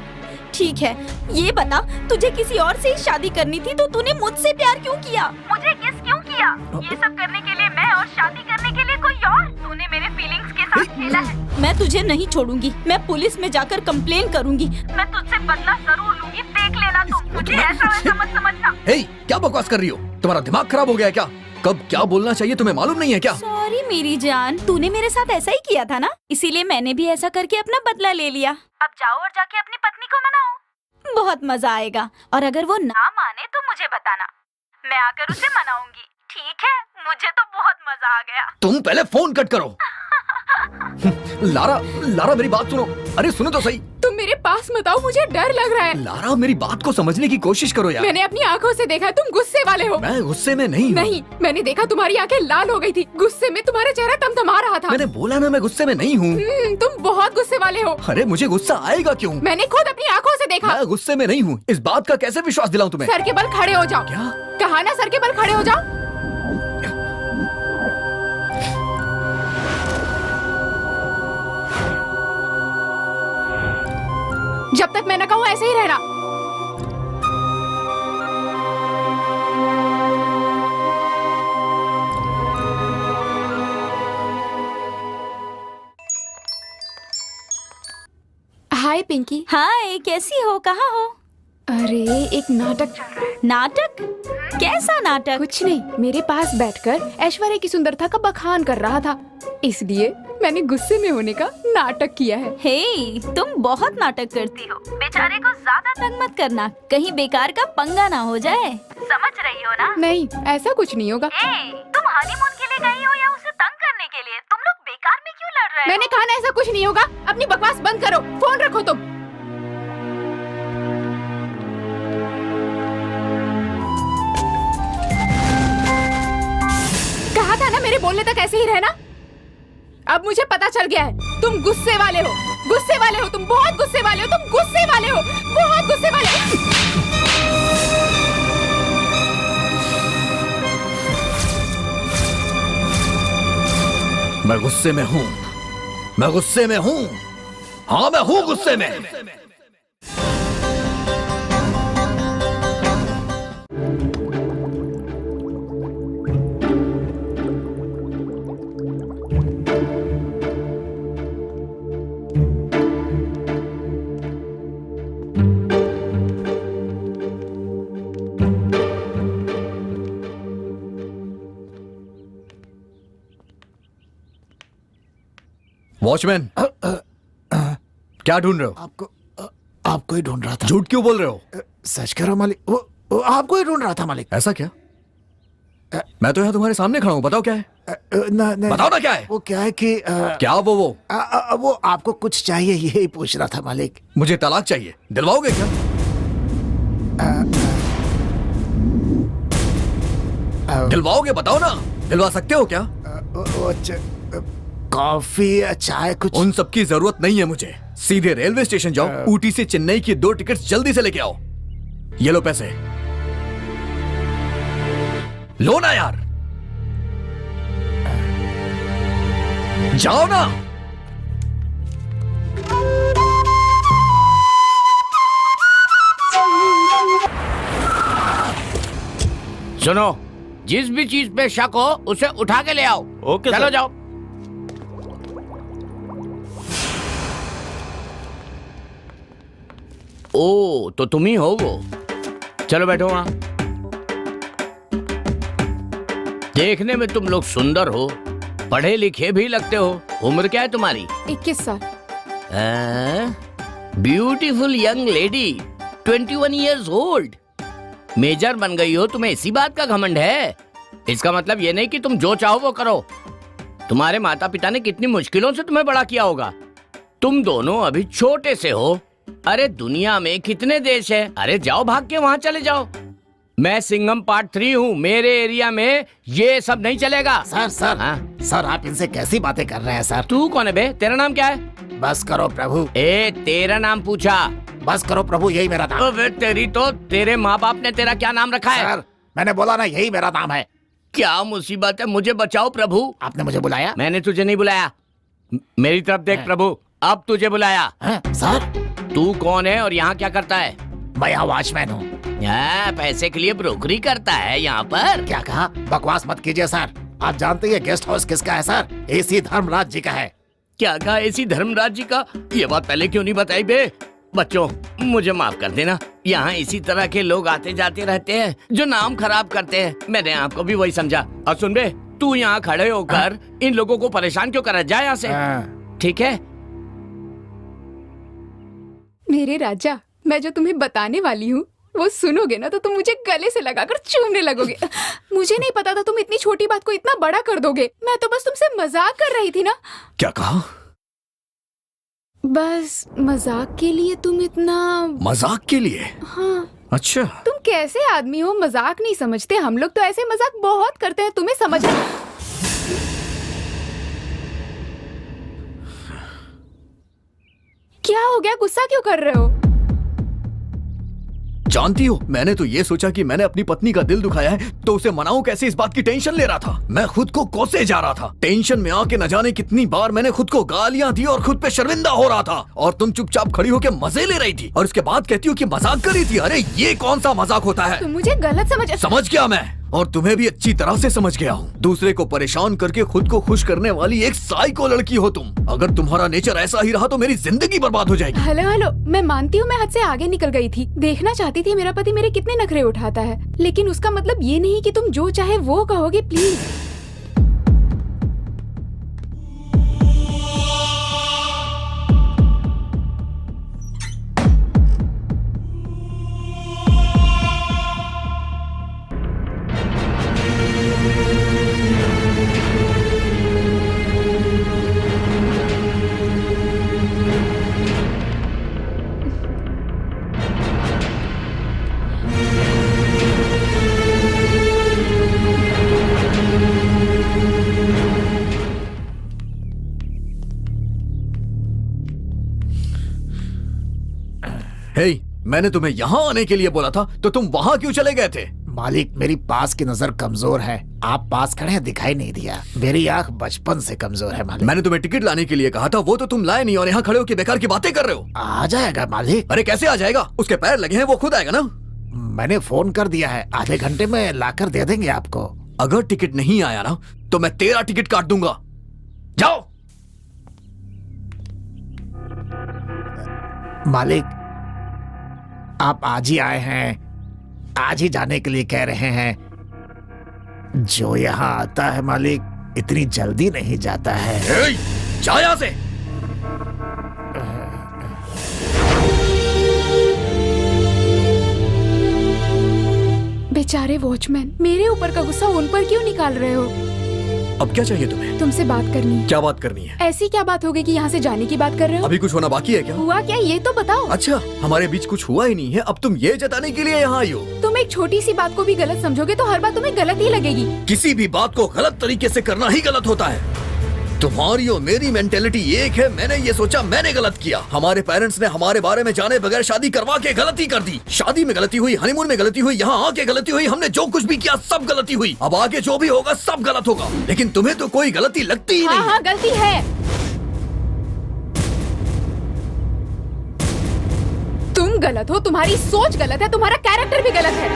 ठीक है ये बता, तुझे किसी और से ही शादी करनी थी तो तूने मुझसे प्यार क्यों किया? मुझे किस क्यों किया? ये सब करने के लिए मैं और शादी करने के लिए कोई और? तूने मेरे फीलिंग्स के साथ खेला है। मैं तुझे नहीं छोड़ूंगी, मैं पुलिस में जाकर कंप्लेन करूंगी। मैं तुझसे बदला जरूर लूंगी, देख लेना तू। मुझे ऐसा वैसा मत समझना। हे, क्या बकवास कर रही हो? तुम्हारा दिमाग खराब हो गया है क्या? कब क्या बोलना चाहिए तुम्हें मालूम नहीं है क्या? सॉरी मेरी जान, तूने मेरे साथ ऐसा ही किया था ना, इसीलिए मैंने भी ऐसा करके अपना बदला ले लिया। अब जाओ और जाके अपनी पत्नी को मनाओ, बहुत मजा आएगा। और अगर वो ना माने तो मुझे बताना, मैं आकर उसे मनाऊंगी। ठीक है? मुझे तो बहुत मजा आ गया। तुम पहले फोन कट करो। लारा, लारा मेरी बात सुनो। अरे सुनो तो सही। तुम मेरे पास मत आओ, मुझे डर लग रहा है। लारा मेरी बात को समझने की कोशिश करो यार। मैंने अपनी आंखों से देखा, तुम गुस्से वाले हो। मैं गुस्से में नहीं हूँ। नहीं, मैंने देखा तुम्हारी आंखें लाल हो गई थी, गुस्से में तुम्हारा चेहरा तमतमा रहा था। मैंने बोला ना मैं गुस्से में नहीं हूँ। तुम बहुत गुस्से वाले हो। अरे मुझे गुस्सा आएगा क्यों? मैंने खुद अपनी आंखों से देखा। मैं गुस्से में नहीं हूँ, इस बात का कैसे विश्वास दिलाऊं तुम्हें? सर के बल खड़े हो जाओ। क्या? कहा ना सर के बल खड़े हो जाओ। जब तक मैं न कहूं ऐसे ही रहना। हाय पिंकी। हाय, कैसी हो? कहाँ हो? अरे एक नाटक चल रहा है। नाटक? कैसा नाटक? कुछ नहीं, मेरे पास बैठकर ऐश्वर्या की सुंदरता का बखान कर रहा था, इसलिए मैंने गुस्से में होने का नाटक किया है। हे, तुम बहुत नाटक करती हो। बेचारे को ज्यादा तंग मत करना, कहीं बेकार का पंगा ना हो जाए। समझ रही हो ना? नहीं, ऐसा कुछ नहीं होगा। तुम हनीमून के लिए गई हो या उसे तंग करने के लिए? तुम लोग बेकार में क्यों लड़ रहे हो? मैंने कहा ना ऐसा कुछ नहीं होगा। अपनी बकवास बंद करो, फोन रखो तुम। कहा था ना मेरे बोलने तक ऐसे ही रहना। अब मुझे पता चल गया है, तुम गुस्से वाले हो, गुस्से वाले हो, तुम बहुत गुस्से वाले हो, तुम गुस्से वाले हो, बहुत गुस्से वाले हो। मैं गुस्से में हूँ, मैं गुस्से में हूँ। हाँ मैं हूँ गुस्से में। वॉचमैन, क्या ढूंढ रहे हो? आपको ही ढूंढ रहा था। झूठ क्यों बोल रहे हो? सच कह रहा हूं मालिक, वो आपको ही ढूंढ रहा था मालिक। ऐसा क्या? मैं तो यहाँ तुम्हारे सामने खड़ा हूँ, बताओ क्या है? बताओ ना क्या है? वो क्या है कि क्या वो वो आपको कुछ चाहिए यही पूछ रहा था मालिक। मुझे तलाक चाहिए, दिलवाओगे क्या? दिलवाओगे, बताओ ना, दिलवा सकते हो क्या? कॉफी चाय कुछ? उन सब की जरूरत नहीं है मुझे। सीधे रेलवे स्टेशन जाओ, ऊटी से चेन्नई की 2 टिकट्स जल्दी से लेके आओ। ये लो पैसे, लो ना यार, जाओ ना। सुनो, जिस भी चीज पे शक हो उसे उठा के ले आओ। ओके चलो सर। जाओ। ओ तो तुम ही हो वो। चलो बैठो वहां। देखने में तुम लोग सुंदर हो, पढ़े लिखे भी लगते हो। उम्र क्या है तुम्हारी? 21 साल। Beautiful young lady, 21 years old। Major बन गई हो, तुम्हें इसी बात का घमंड है? इसका मतलब ये नहीं कि तुम जो चाहो वो करो। तुम्हारे माता पिता ने कितनी मुश्किलों से तुम्हें बड़ा किया होगा। तुम दोनों अभी छोटे से हो। अरे दुनिया में कितने देश है, अरे जाओ भाग के वहां चले जाओ। मैं सिंघम पार्ट 3 हूँ, मेरे एरिया में ये सब नहीं चलेगा। सर सर आप इनसे कैसी बातें कर रहे हैं सर? तू कौन है बे? तेरा नाम क्या है? बस करो प्रभु। तेरा नाम पूछा। बस करो प्रभु, यही मेरा नाम। अबे तेरी तो, तेरे माँ बाप ने तेरा क्या नाम रखा है? सर मैंने बोला ना, यही मेरा नाम है। क्या मुसीबत है, मुझे बचाओ प्रभु। आपने मुझे बुलाया? मैंने तुझे नहीं बुलाया, मेरी तरफ देख प्रभु, अब तुझे बुलाया। सर तू कौन है और यहाँ क्या करता है? मैं यहाँ वॉचमैन हूँ। पैसे के लिए ब्रोकरी करता है यहाँ पर? क्या कहा? बकवास मत कीजिए सर। आप जानते हैं गेस्ट हाउस किसका है सर? एसी धर्मराज जी का है। क्या कहा? एसी धर्मराज जी का? ये बात पहले क्यों नहीं बताई बे? बच्चों मुझे माफ कर देना, यहाँ इसी तरह के लोग आते जाते रहते हैं जो नाम खराब करते हैं। मैंने आपको भी वही समझा। और सुन बे, तू यहाँ खड़े होकर इन लोगों को परेशान क्यों कर रहा है? जा यहाँ से, ठीक है? मेरे राजा, मैं जो तुम्हें बताने वाली हूँ वो सुनोगे ना तो तुम मुझे गले से लगाकर चूमने लगोगे। मुझे नहीं पता था तुम इतनी छोटी बात को इतना बड़ा कर दोगे। मैं तो बस तुमसे मजाक कर रही थी ना। क्या कहा? बस मजाक के लिए तुम इतना। मजाक के लिए? हाँ। अच्छा, तुम कैसे आदमी हो, मजाक नहीं समझते? हम लोग तो ऐसे मजाक बहुत करते हैं, तुम्हें समझ। क्या हो गया, गुस्सा क्यों कर रहे हो? जानती हो, मैंने तो ये सोचा कि मैंने अपनी पत्नी का दिल दुखाया है तो उसे मनाऊं कैसे, इस बात की टेंशन ले रहा था। मैं खुद को कोसे जा रहा था। टेंशन में आके न जाने कितनी बार मैंने खुद को गालियां दी और खुद पे शर्मिंदा हो रहा था। और तुम चुपचाप खड़ी होकर मजे ले रही थी और उसके बाद कहती हो कि मजाक कर रही थी। अरे ये कौन सा मजाक होता है? तुम मुझे गलत समझ गया मैं, और तुम्हें भी अच्छी तरह से समझ गया हूँ। दूसरे को परेशान करके खुद को खुश करने वाली एक साइको लड़की हो तुम। अगर तुम्हारा नेचर ऐसा ही रहा तो मेरी जिंदगी बर्बाद हो जाएगी। हेलो, मैं मानती हूँ मैं हद से आगे निकल गई थी। देखना चाहती थी मेरा पति मेरे कितने नखरे उठाता है, लेकिन उसका मतलब ये नहीं कि तुम जो चाहे वो कहोगे। प्लीज। हे, मैंने तुम्हें यहाँ आने के लिए बोला था तो तुम वहाँ क्यों चले गए थे? मालिक, मेरी पास की नजर कमजोर है। आप पास खड़े हैं, दिखाई नहीं दिया। मेरी आंख बचपन से कमजोर है मालिक। मैंने तुम्हें टिकट लाने के लिए कहा था, वो तो तुम लाए नहीं और यहाँ खड़े होकर बेकार की बातें कर रहे हो। आ जाएगा मालिक। अरे कैसे आ जाएगा? उसके पैर लगे हैं, वो खुद आएगा ना। मैंने फोन कर दिया है, आधे घंटे में लाकर दे देंगे आपको। अगर टिकट नहीं आया ना तो मैं तेरा टिकट काट दूंगा। जाओ। मालिक, आप आज ही आए हैं, आज ही जाने के लिए कह रहे हैं। जो यहाँ आता है मालिक, इतनी जल्दी नहीं जाता है। जा यहाँ से। बेचारे वॉचमैन, मेरे ऊपर का गुस्सा उन पर क्यों निकाल रहे हो? अब क्या चाहिए तुम्हें? तुमसे बात करनी है। क्या बात करनी है? ऐसी क्या बात हो गई कि यहाँ से जाने की बात कर रहे हो? अभी कुछ होना बाकी है क्या? हुआ क्या ये तो बताओ। अच्छा, हमारे बीच कुछ हुआ ही नहीं है, अब तुम ये जताने के लिए यहाँ आई हो? तुम एक छोटी सी बात को भी गलत समझोगे तो हर बात तुम्हें गलत ही लगेगी। किसी भी बात को गलत तरीके से करना ही गलत होता है। तुम्हारी और मेरी मेंटेलिटी एक है। मैंने ये सोचा मैंने गलत किया। हमारे पेरेंट्स ने हमारे बारे में जाने बगैर शादी करवा के गलती कर दी। शादी में गलती हुई, हनीमून में गलती हुई, यहाँ आके गलती हुई, हमने जो कुछ भी किया सब गलती हुई। अब आगे जो भी होगा सब गलत होगा। लेकिन तुम्हें तो कोई गलती लगती ही नहीं। हाँ गलती है। तुम गलत हो, तुम्हारी सोच गलत है, तुम्हारा कैरेक्टर भी गलत है।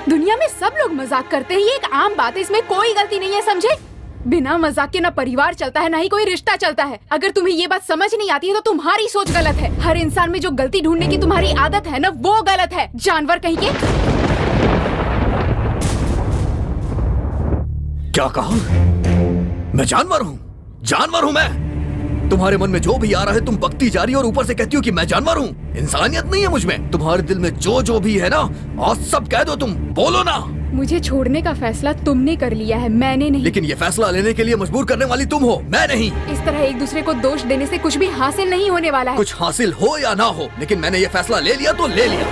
दुनिया में सब लोग मजाक करते हैं, ये एक आम बात है, इसमें कोई गलती नहीं है, समझे? बिना मजाक के ना परिवार चलता है ना ही कोई रिश्ता चलता है। अगर तुम्हें ये बात समझ नहीं आती है तो तुम्हारी सोच गलत है। हर इंसान में जो गलती ढूंढने की तुम्हारी आदत है ना, वो गलत है, जानवर कहीं के। क्या कहा? मैं जानवर हूँ? जानवर हूँ मैं? तुम्हारे मन में जो भी आ रहा है तुम बकती जा रही हो और ऊपर से कहती हो कि मैं जानवर हूँ। इंसानियत नहीं है मुझ में। तुम्हारे दिल में जो भी है ना, और सब कह दो, तुम बोलो ना। मुझे छोड़ने का फैसला तुमने कर लिया है, मैंने नहीं। लेकिन ये फैसला लेने के लिए मजबूर करने वाली तुम हो, मैं नहीं। इस तरह एक दूसरे को दोष देने से कुछ भी हासिल नहीं होने वाला है। कुछ हासिल हो या ना हो, लेकिन मैंने ये फैसला ले लिया तो ले लिया।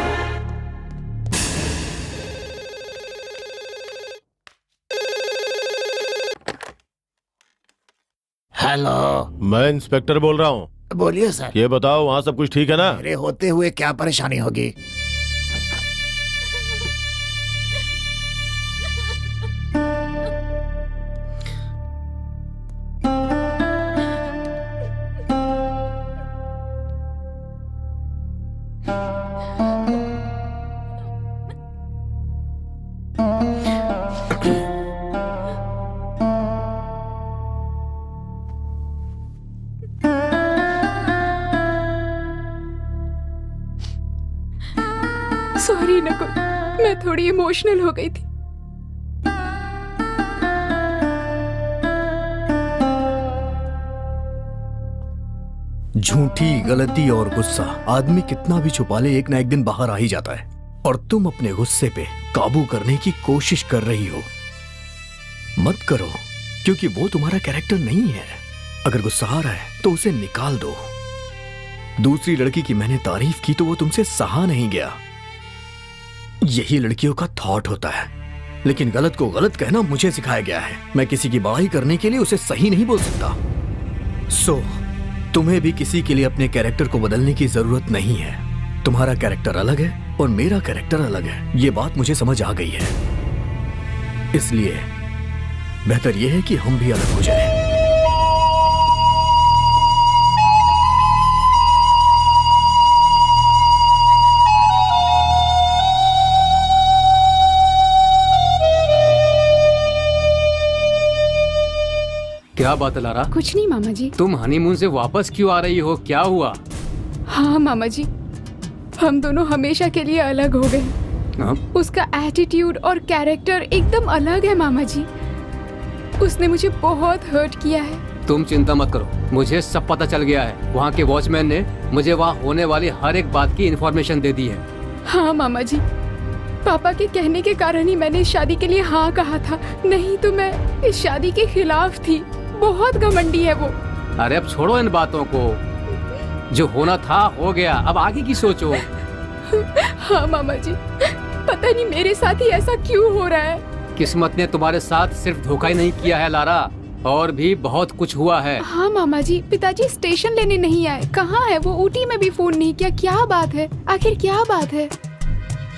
हेलो, मैं इंस्पेक्टर बोल रहा हूँ। बोलिए सर। ये बताओ वहाँ सब कुछ ठीक है ना? मेरे होते हुए क्या परेशानी होगी? सॉरी नकुल, मैं थोड़ी इमोशनल हो गई थी। झूठी, गलती और गुस्सा आदमी कितना भी छुपा ले एक ना एक दिन बाहर आ ही जाता है। और तुम अपने गुस्से पे काबू करने की कोशिश कर रही हो। मत करो, क्योंकि वो तुम्हारा कैरेक्टर नहीं है। अगर गुस्सा आ रहा है तो उसे निकाल दो। दूसरी लड़की की मैंने तारीफ की तो वो तुमसे सहा नहीं गया। यही लड़कियों का थॉट होता है। लेकिन गलत को गलत कहना मुझे सिखाया गया है। मैं किसी की बड़ाई करने के लिए उसे सही नहीं बोल सकता। सो तुम्हें भी किसी के लिए अपने कैरेक्टर को बदलने की जरूरत नहीं है। तुम्हारा कैरेक्टर अलग है और मेरा कैरेक्टर अलग है। ये बात मुझे समझ आ गई है। इसलिए बेहतर यह है कि हम भी अलग हो जाएं। क्या बात है लारा? कुछ नहीं मामा जी। तुम हनीमून से वापस क्यों आ रही हो? क्या हुआ? हाँ मामा जी, हम दोनों हमेशा के लिए अलग हो गए। हाँ? उसका एटीट्यूड और कैरेक्टर एकदम अलग है मामा जी। उसने मुझे बहुत हर्ट किया है। तुम चिंता मत करो, मुझे सब पता चल गया है। वहाँ के वॉचमैन ने मुझे वहाँ होने वाली हर एक बात की इन्फॉर्मेशन दे दी है। हाँ मामा जी, पापा के कहने के कारण ही मैंने इस शादी के लिए हाँ कहा था, नहीं तो मैं इस शादी के खिलाफ थी। बहुत घमंडी है वो। अरे अब छोड़ो इन बातों को, जो होना था हो गया, अब आगे की सोचो। हाँ मामा जी, पता नहीं मेरे साथ ही ऐसा क्यों हो रहा है। किस्मत ने तुम्हारे साथ सिर्फ धोखा ही नहीं किया है लारा, और भी बहुत कुछ हुआ है। हाँ मामा जी, पिताजी स्टेशन लेने नहीं आए। कहाँ है वो? ऊटी में भी फोन नहीं किया। क्या बात है? आखिर क्या बात है?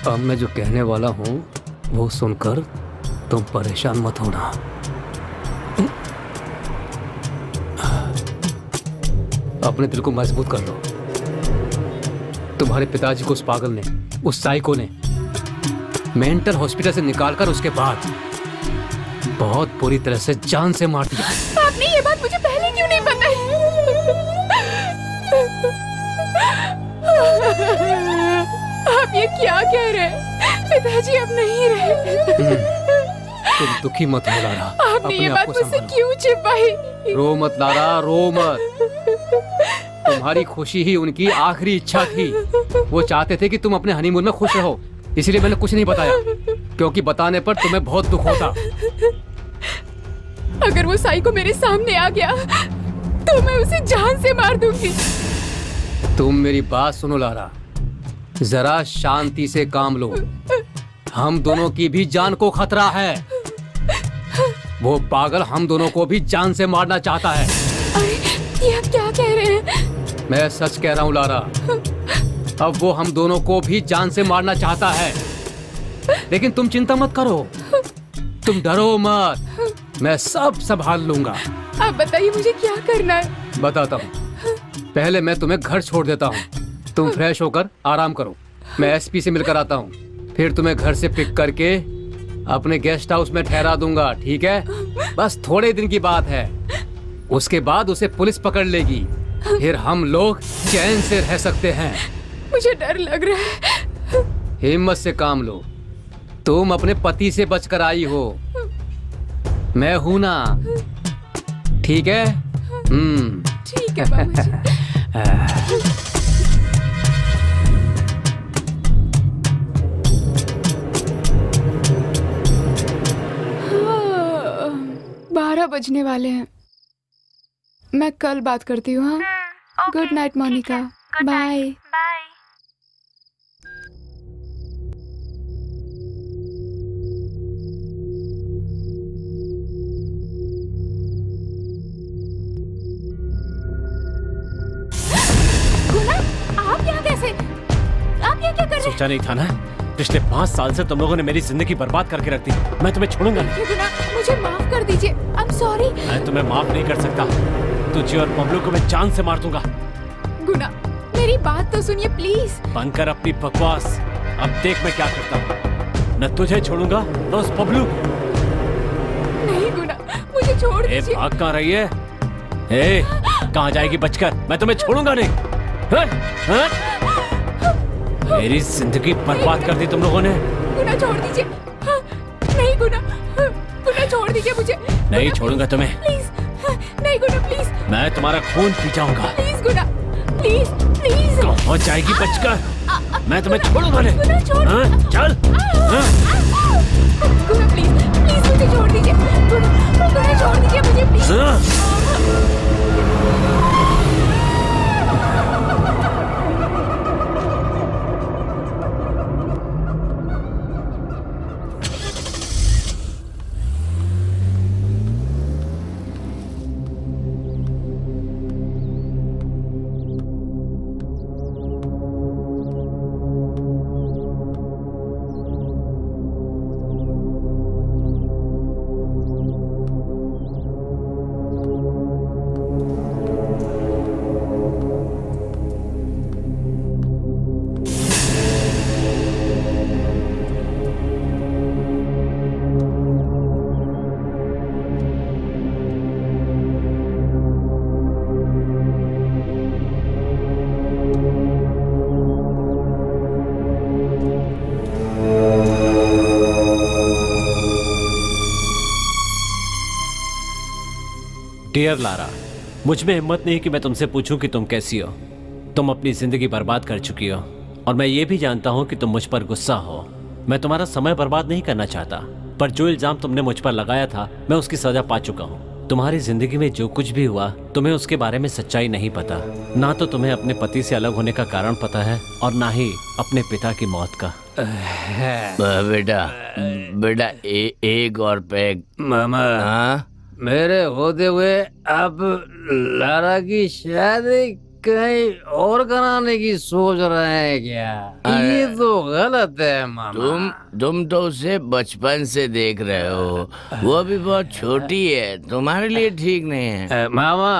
अब मैं जो कहने वाला हूँ वो सुनकर तुम परेशान मत होना। अपने दिल को मजबूत कर लो। तुम्हारे पिताजी को उस पागल ने, उस साइको ने मेंटल हॉस्पिटल से निकालकर उसके बाद बहुत बुरी तरह से जान से मार दिया। आपने ये बात मुझे पहले क्यों नहीं बताई? आप ये क्या कह रहे हैं? पिताजी अब नहीं रहे। तुम दुखी मत हो लारा। आपने ये बात मुझसे क्यों छिपाई? रो मत लारा, रो मत। तुम्हारी खुशी ही उनकी आखिरी इच्छा थी। वो चाहते थे कि तुम अपने हनीमून में खुश रहो, इसीलिए मैंने कुछ नहीं बताया, क्योंकि बताने पर तुम्हें बहुत दुख होता। अगर वो साइको मेरे सामने आ गया तो मैं उसे जान से मार दूंगी। तुम मेरी बात सुनो लारा, जरा शांति से काम लो। हम दोनों की भी जान को खतरा है। वो पागल हम दोनों को भी जान से मारना चाहता है। अरे ये आप क्या कह रहे हैं? मैं सच कह रहा हूँ लारा, अब वो हम दोनों को भी जान से मारना चाहता है। लेकिन तुम चिंता मत करो, तुम डरो मत, मैं सब संभाल लूंगा। आप बताइए मुझे क्या करना है? बताता हूँ। पहले मैं तुम्हें घर छोड़ देता हूँ, तुम फ्रेश होकर आराम करो। मैं एसपी से मिलकर आता हूँ, फिर तुम्हें घर से पिक करके अपने गेस्ट हाउस में ठहरा दूंगा, ठीक है? बस थोड़े दिन की बात है, उसके बाद उसे पुलिस पकड़ लेगी, फिर हम लोग चैन से रह सकते हैं। मुझे डर लग रहा है। हिम्मत से काम लो, तुम अपने पति से बचकर आई हो, मैं हूं ना, ठीक है? ठीक है बाबूजी। हाँ, 12 बजने वाले हैं। मैं कल बात करती हूँ। हाँ, गुड नाइट मोनिका, बाय। आप यहाँ कैसे? आप ये क्या कर रहे हैं? सोचा नहीं था ना, पिछले 5 साल से तुम लोगों ने मेरी जिंदगी बर्बाद करके रख दी। मैं तुम्हें छोड़ूंगा नहीं। गुना, मुझे माफ कर दीजिए। I am sorry. मैं तुम्हें माफ नहीं कर सकता, तुझे और पब्लू को मैं जान से मार दूंगा। गुना, मेरी बात तो सुनिए प्लीज। बंद कर अपनी बकवास, अब देख मैं क्या करता हूँ। न तुझे छोड़ूंगा न उस पब्लू। नहीं गुना, मुझे छोड़ दीजिए। भाग कहाँ रही है? कहाँ जाएगी बचकर? मैं तुम्हें छोड़ूंगा नहीं। मेरी जिंदगी बर्बाद कर दी तुम लोगों ने। गुना छोड़ दीजिए। नहीं गुना, गुना छोड़ दीजिए मुझे। नहीं छोड़ूंगा तुम्हें। प्लीज, नहीं गुना प्लीज। मैं तुम्हारा खून पी जाऊंगा। Please Guna, please please. कहाँ जाएगी बचकर? मैं तुम्हें छोड़ूंगा नहीं। गुना छोड़। चल। गुना प्लीज, प्लीज मुझे छोड़ दीजिए। गुना छोड़ दीजिए मुझे प्लीज। डियर लारा, मुझ में हिम्मत नहीं कि मैं तुमसे पूछूं कि तुम कैसी हो। तुम अपनी जिंदगी बर्बाद कर चुकी हो और मैं ये भी जानता हूं कि तुम मुझ पर गुस्सा हो। मैं तुम्हारा समय बर्बाद नहीं करना चाहता, पर जो इल्जाम तुमने मुझ पर लगाया था मैं उसकी सजा पा चुका हूँ। तुम्हारी जिंदगी में जो कुछ भी हुआ तुम्हें उसके बारे में सच्चाई नहीं पता। ना तो तुम्हें अपने पति से अलग होने का कारण पता है और ना ही अपने पिता की मौत का। बेटा एक और पैग। मामा, हाँ? मेरे होते हुए आप लारा की शादी कहीं और कराने की सोच रहे हैं क्या? ये तो गलत है मामा। तुम तो उसे बचपन से देख रहे हो, वो अभी बहुत छोटी है, तुम्हारे लिए ठीक नहीं है। मामा,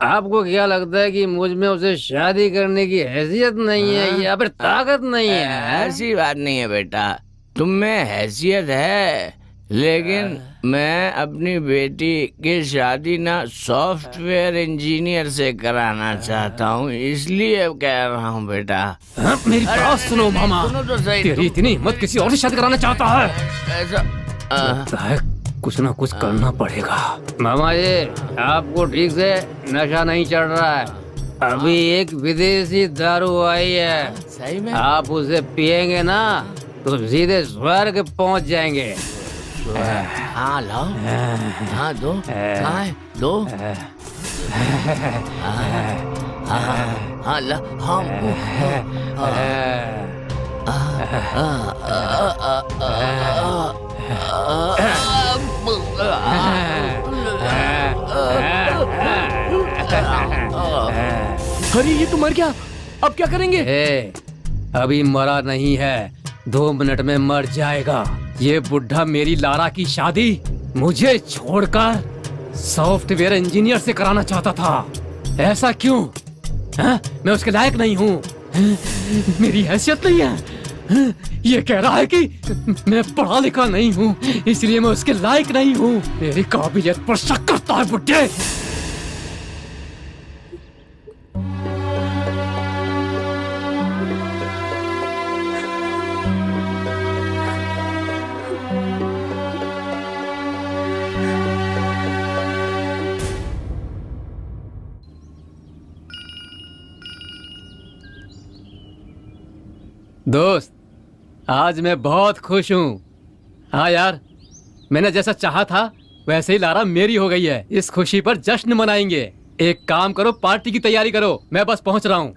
आपको क्या लगता है कि मुझ में उसे शादी करने की हैसियत नहीं है या फिर ताकत नहीं है? ऐसी बात नहीं है बेटा, तुम में हैसियत है, लेकिन मैं अपनी बेटी की शादी ना सॉफ्टवेयर इंजीनियर से कराना चाहता हूँ, इसलिए कह रहा हूँ बेटा। मेरी बात सुनो मामा, सुनो तो सही। तेरी इतनी हिम्मत किसी और से शादी कराना चाहता है? ऐसा लगता है कुछ ना कुछ करना पड़ेगा। मामा, ये आपको ठीक से नशा नहीं चढ़ रहा है, अभी एक विदेशी दारू आई है, सही में? आप उसे पिएंगे ना तो सीधे स्वर्ग पहुंच जाएंगे। हाँ लाओ, हाँ दो, कहाँ है? दो। हाँ ला, हाँ अरे ये तो मर गया, अब क्या करेंगे? अभी मरा नहीं है, 2 मिनट में मर जाएगा। ये बुढ़ा मेरी लारा की शादी मुझे छोड़कर सॉफ्टवेयर इंजीनियर से कराना चाहता था। ऐसा क्यों? मैं उसके लायक नहीं हूँ, मेरी हैसियत नहीं है। ये कह रहा है कि मैं पढ़ा लिखा नहीं हूँ, इसलिए मैं उसके लायक नहीं हूँ। मेरी काबिलियत पर शक करता है बुढ़े। दोस्त, आज मैं बहुत खुश हूँ। हाँ यार, मैंने जैसा चाहा था वैसे ही लारा मेरी हो गई है। इस खुशी पर जश्न मनाएंगे। एक काम करो, पार्टी की तैयारी करो, मैं बस पहुंच रहा हूँ।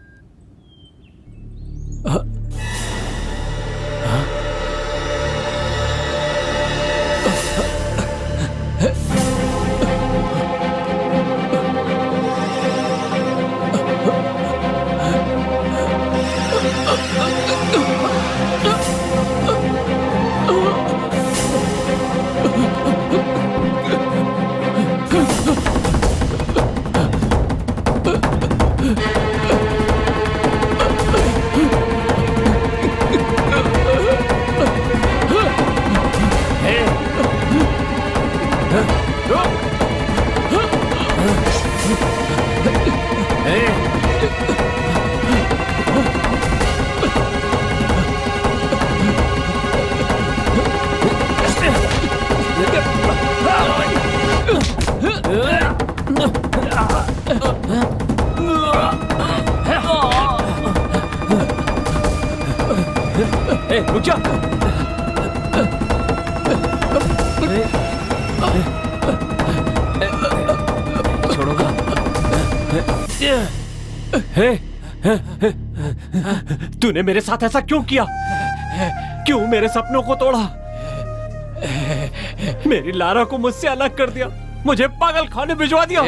रुक जा। छोड़ोगा? तूने मेरे साथ ऐसा क्यों किया? क्यों मेरे सपनों को तोड़ा? मेरी लारा को मुझसे अलग कर दिया, मुझे पागल खाने भिजवा दिया।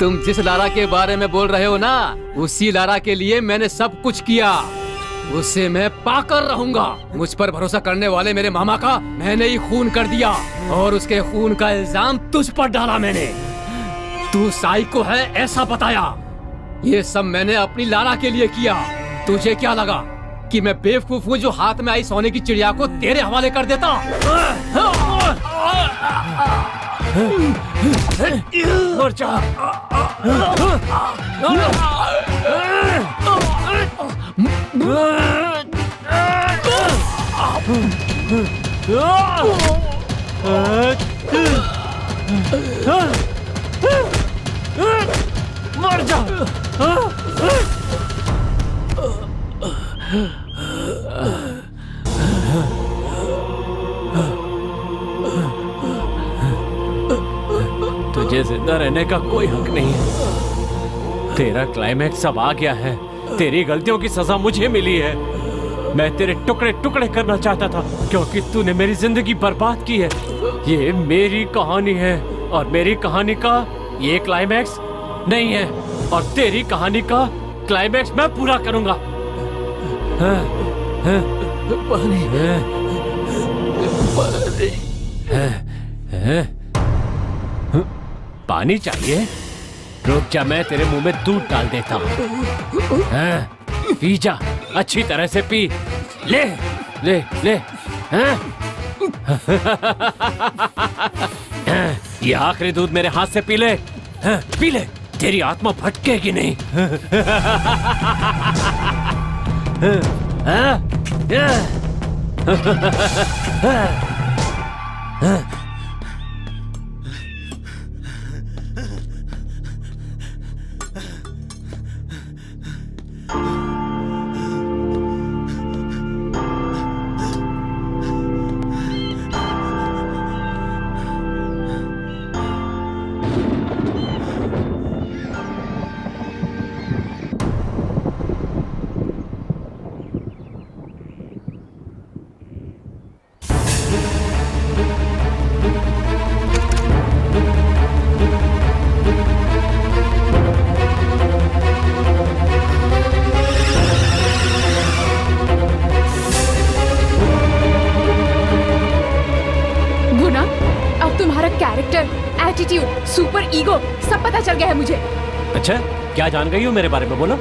तुम जिस लारा के बारे में बोल रहे हो ना, उसी लारा के लिए मैंने सब कुछ किया। उससे मैं पाकर रहूंगा। मुझ पर भरोसा करने वाले मेरे मामा का मैंने ही खून कर दिया, और उसके खून का इल्जाम तुझ पर डाला मैंने। तू साइको है ऐसा बताया। ये सब मैंने अपनी लारा के लिए किया। तुझे क्या लगा कि मैं बेवकूफ हूँ जो हाथ में आई सोने की चिड़िया को तेरे हवाले कर देता? मर जा। मर जा। तुझे जिंदा रहने का कोई हक नहीं है। तेरा क्लाइमैक्स अब आ गया है। तेरी गलतियों की सजा मुझे मिली है। मैं तेरे टुकड़े टुकड़े करना चाहता था क्योंकि तूने मेरी जिंदगी बर्बाद की है। ये मेरी कहानी है और मेरी कहानी का ये क्लाइमैक्स नहीं है, और तेरी कहानी का क्लाइमैक्स मैं पूरा करूंगा। पानी चाहिए? रुक जा, मैं तेरे मुंह में दूध डाल देता हूँ। पी जा, अच्छी तरह से पी। ले ले ले। ये आखिरी दूध मेरे हाथ से पी ले। पी ले, तेरी आत्मा भटकेगी नहीं। अच्छा, क्या जान गई हो मेरे बारे में? बोलो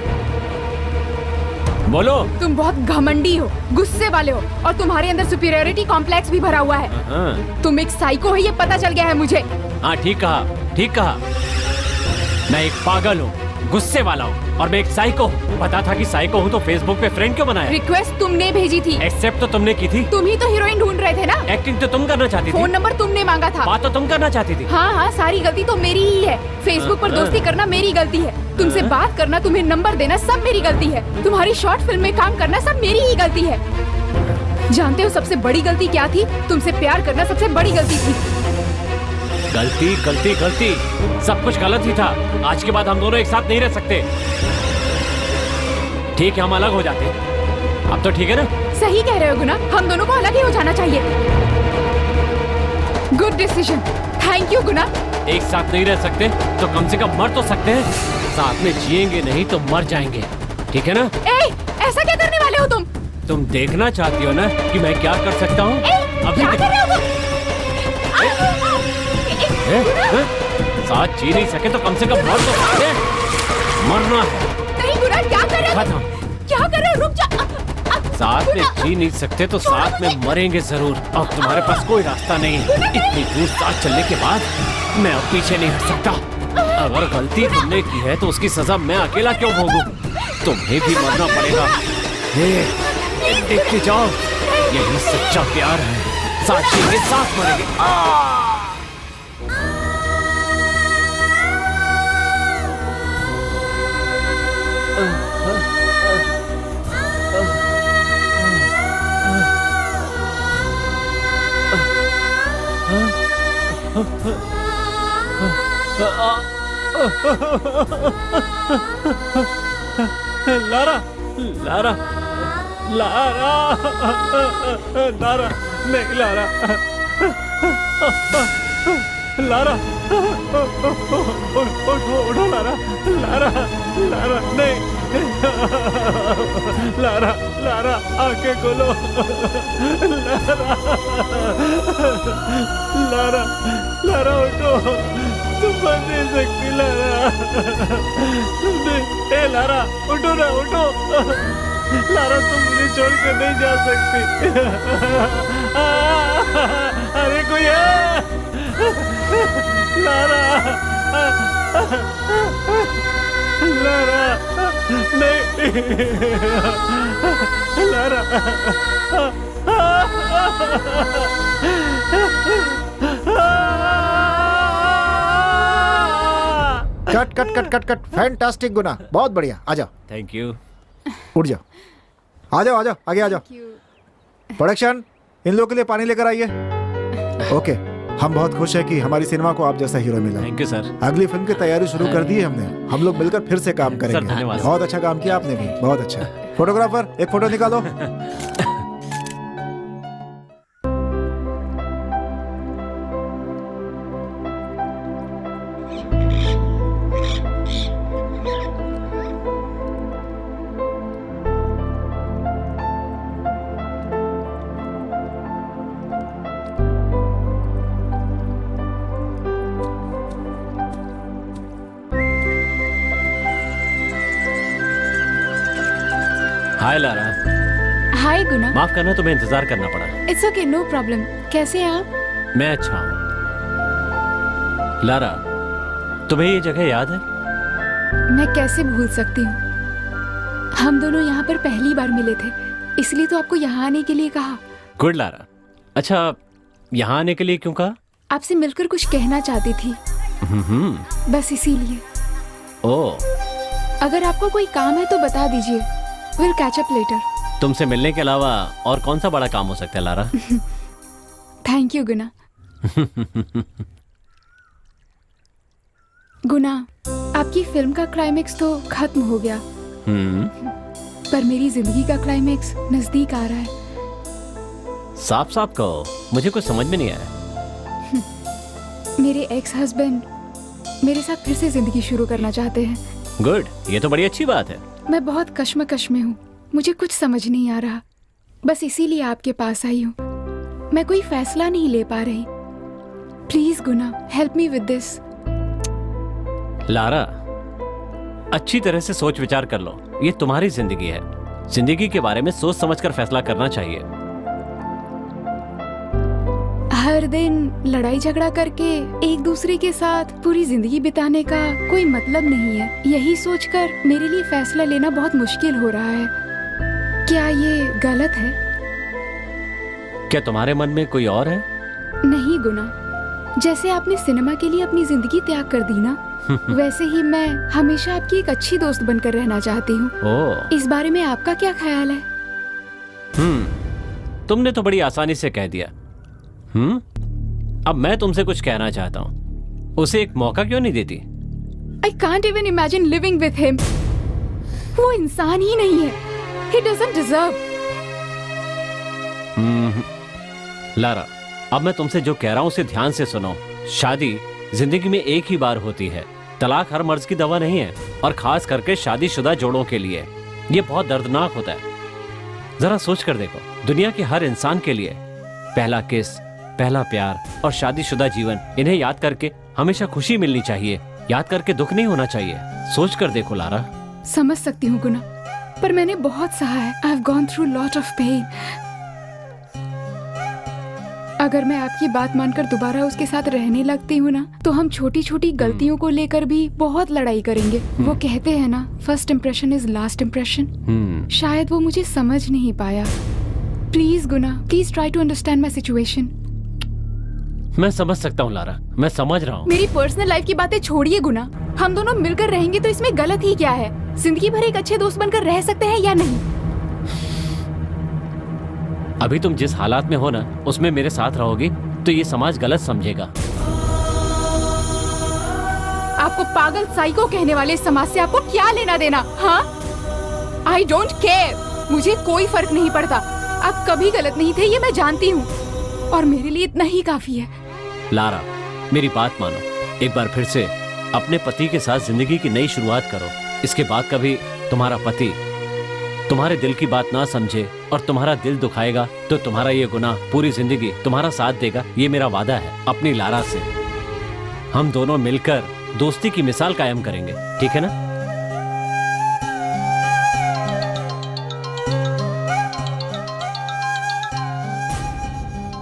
बोलो। तुम बहुत घमंडी हो, गुस्से वाले हो, और तुम्हारे अंदर सुपीरियरिटी कॉम्प्लेक्स भी भरा हुआ है। हाँ तुम एक साइको हो, ये पता चल गया है मुझे। हाँ, ठीक कहा, ठीक कहा। मैं एक पागल हूँ, गुस्से वाला हूँ, और मैं एक साइको हूँ। पता था कि साइको हूँ तो फेसबुक पे फ्रेंड क्यों बनाया? रिक्वेस्ट तुमने भेजी थी। एक्सेप्ट तो तुमने की थी। तुम ही तो हीरोइन ढूंढ रहे थे ना। एक्टिंग तो तुम करना चाहती थी। फोन नंबर तुमने मांगा था। बात तो तुम करना चाहती थी। हाँ हाँ, सारी गलती तो मेरी ही है। फेसबुक पर दोस्ती करना मेरी गलती है। तुमसे बात करना, तुम्हें नंबर देना, सब मेरी गलती है। तुम्हारी शॉर्ट फिल्म में काम करना सब मेरी ही गलती है। जानते हो सबसे बड़ी गलती क्या थी? तुमसे प्यार करना सबसे बड़ी गलती थी। गलती गलती गलती, सब कुछ गलत ही था। आज के बाद हम दोनों एक साथ नहीं रह सकते। ठीक है, हम अलग हो जाते। अब तो ठीक है ना? सही कह रहे हो गुना, हम दोनों को अलग ही हो जाना चाहिए। गुड डिसीजन, थैंक यू गुना। एक साथ नहीं रह सकते तो कम से कम मर तो सकते हैं। साथ में जिएंगे नहीं तो मर जाएंगे, ठीक है ना? ए, ऐसा क्या करने वाले हो तुम? तुम देखना चाहती हो ना कि मैं क्या कर सकता हूँ? क्या कर रहे हो तुम? साथ जी नहीं सके तो कम से कम मर तो सकते हैं। मरना है। नहीं गुना, क्या कर रहे हो? क्या कर रहे हो? रुक जा। साथ में जी नहीं सकते तो साथ में मरेंगे जरूर। अब तुम्हारे पास कोई रास्ता नहीं है। इतनी दूर साथ चलने के बाद मैं अब पीछे नहीं हट सकता। अगर गलती तुमने की है तो उसकी सजा मैं अकेला क्यों भोगूं? तुम्हें भी मरना पड़ेगा। देखते जाओ, यही सच्चा प्यार है। साथ जिएंगे, साथ मरेंगे। लारा, लारा, लारा, लारा, नहीं लारा, लारा, उठो लारा, लारा, लारा, नहीं, लारा, लारा, आंखें खोलो, लारा, लारा, लारा, उठो, तुम बन नहीं सकती लारा, ए लारा, उठो ना, उठो, लारा, तुम मुझे छोड़ कर नहीं जा सकती। अरे कोई है? लारा, लारा, नहीं, Lara, cut cut cut cut cut, fantastic Guna, बहुत बढ़िया। आ जाओ, थैंक यू। उठ जाओ, आ जाओ, आ जाओ, आगे आ जाओ। प्रोडक्शन, इन लोगों के लिए पानी लेकर आइए। ओके, हम बहुत खुश हैं कि हमारी सिनेमा को आप जैसा हीरो मिला। Thank you sir. अगली फिल्म की तैयारी शुरू कर दी है हमने। हम लोग मिलकर फिर से काम करेंगे। धन्यवाद। बहुत अच्छा काम किया आपने भी, बहुत अच्छा। फोटोग्राफर, एक फोटो निकालो। Hi Lara. हाय गुना। माफ करना, तुम्हें इंतजार करना पड़ा। It's okay, no problem. कैसे हैं आप? मैं अच्छा हूँ। लारा, तुम्हें ये जगह याद है? मैं कैसे भूल सकती हूँ। हम दोनों यहाँ पर पहली बार मिले थे, इसलिए तो आपको यहाँ आने के लिए कहा। Good Lara. अच्छा, यहाँ आने के लिए क्यों कहा? आपसे मिलकर कुछ कहना चाहती थी, बस इसीलिए। ओह, अगर आपको कोई काम है तो बता दीजिए। Will catch up later. तुमसे मिलने के अलावा और कौन सा बड़ा काम हो सकता है लारा? थैंक यू गुना। गुना, आपकी फिल्म का क्लाइमेक्स तो खत्म हो गया, पर मेरी जिंदगी का क्लाइमेक्स नजदीक आ रहा है। साफ साफ कहो, मुझे कुछ समझ में नहीं आया। मेरे एक्स हस्बैंड मेरे साथ फिर से जिंदगी शुरू करना चाहते हैं। गुड, ये तो बड़ी अच्छी बात है। मैं बहुत कश्मकश में हूँ, मुझे कुछ समझ नहीं आ रहा। बस इसीलिए आपके पास आई हूँ। मैं कोई फैसला नहीं ले पा रही। Please Guna, help me with this. Lara, अच्छी तरह से सोच विचार कर लो। ये तुम्हारी जिंदगी है। जिंदगी के बारे में सोच समझकर फैसला करना चाहिए। हर दिन लड़ाई झगड़ा करके एक दूसरे के साथ पूरी जिंदगी बिताने का कोई मतलब नहीं है। यही सोचकर मेरे लिए फैसला लेना बहुत मुश्किल हो रहा है। क्या ये गलत है? क्या तुम्हारे मन में कोई और है? नहीं गुना, जैसे आपने सिनेमा के लिए अपनी जिंदगी त्याग कर दी ना, वैसे ही मैं हमेशा आपकी एक अच्छी दोस्त बनकर रहना चाहती हूँ। ओह, इस बारे में आपका क्या ख्याल है? तुमने तो बड़ी आसानी से कह दिया। अब मैं तुमसे कुछ कहना चाहता हूँ। उसे एक मौका क्यों नहीं देती? I can't even imagine living with him. वो इंसान ही नहीं है। He doesn't deserve. लारा, अब मैं तुमसे जो कह रहा हूँ उसे ध्यान से सुनो। शादी जिंदगी में एक ही बार होती है। तलाक हर मर्ज की दवा नहीं है, और खास करके शादीशुदा जोड़ों के लिए ये बहुत दर्दनाक होता है। जरा सोच कर देखो, दुनिया के हर इंसान के लिए पहला किस, पहला प्यार और शादीशुदा जीवन, इन्हें याद करके हमेशा खुशी मिलनी चाहिए। याद करके दुख नहीं होना चाहिए। सोच कर देखो लारा। समझ सकती हूँ गुना, पर मैंने बहुत सहा है। I've gone through lot of pain. अगर मैं आपकी बात मानकर दोबारा उसके साथ रहने लगती हूँ ना, तो हम छोटी छोटी गलतियों को लेकर भी बहुत लड़ाई करेंगे। वो कहते हैं ना, first impression is last impression. शायद वो मुझे समझ नहीं पाया। Please Guna, please try to understand my situation. मैं समझ सकता हूँ लारा, मैं समझ रहा हूँ। मेरी पर्सनल लाइफ की बातें छोड़िए गुना। हम दोनों मिलकर रहेंगे तो इसमें गलत ही क्या है? जिंदगी भर एक अच्छे दोस्त बनकर रह सकते हैं या नहीं? अभी तुम जिस हालात में हो ना, उसमें मेरे साथ रहोगी तो ये समाज गलत समझेगा। आपको पागल साइको कहने वाले समाज से आपको क्या लेना देना? हाँ, आई डोंट केयर। मुझे कोई फर्क नहीं पड़ता। आप कभी गलत नहीं थे, ये मैं जानती हूँ, और मेरे लिए इतना ही काफी है। लारा, मेरी बात मानो। एक बार फिर से अपने पति के साथ जिंदगी की नई शुरुआत करो। इसके बाद कभी तुम्हारा पति तुम्हारे दिल की बात ना समझे और तुम्हारा दिल दुखाएगा तो तुम्हारा ये गुनाह पूरी जिंदगी तुम्हारा साथ देगा। ये मेरा वादा है अपनी लारा से। हम दोनों मिलकर दोस्ती की मिसाल कायम करेंगे, ठीक है ना?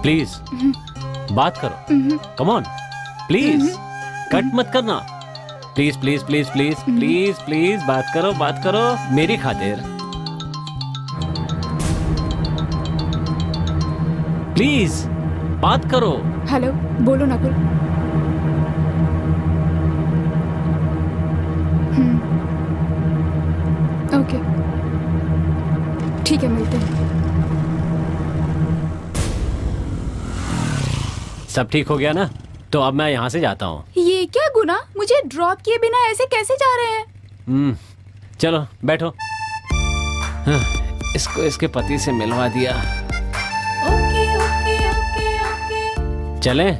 प्लीज बात करो। कम ऑन, प्लीज कट मत करना। Please please please please please please बात करो मेरी खातिर। प्लीज बात करो। हेलो, बोलो नकुल। ओके, ठीक है, मिलते हैं। सब ठीक हो गया ना? तो अब मैं यहाँ से जाता हूँ। ये क्या गुना? मुझे ड्रॉप किए बिना ऐसे कैसे जा रहे हैं? चलो बैठो। हाँ, इसको इसके पति से मिलवा दिया। चलें?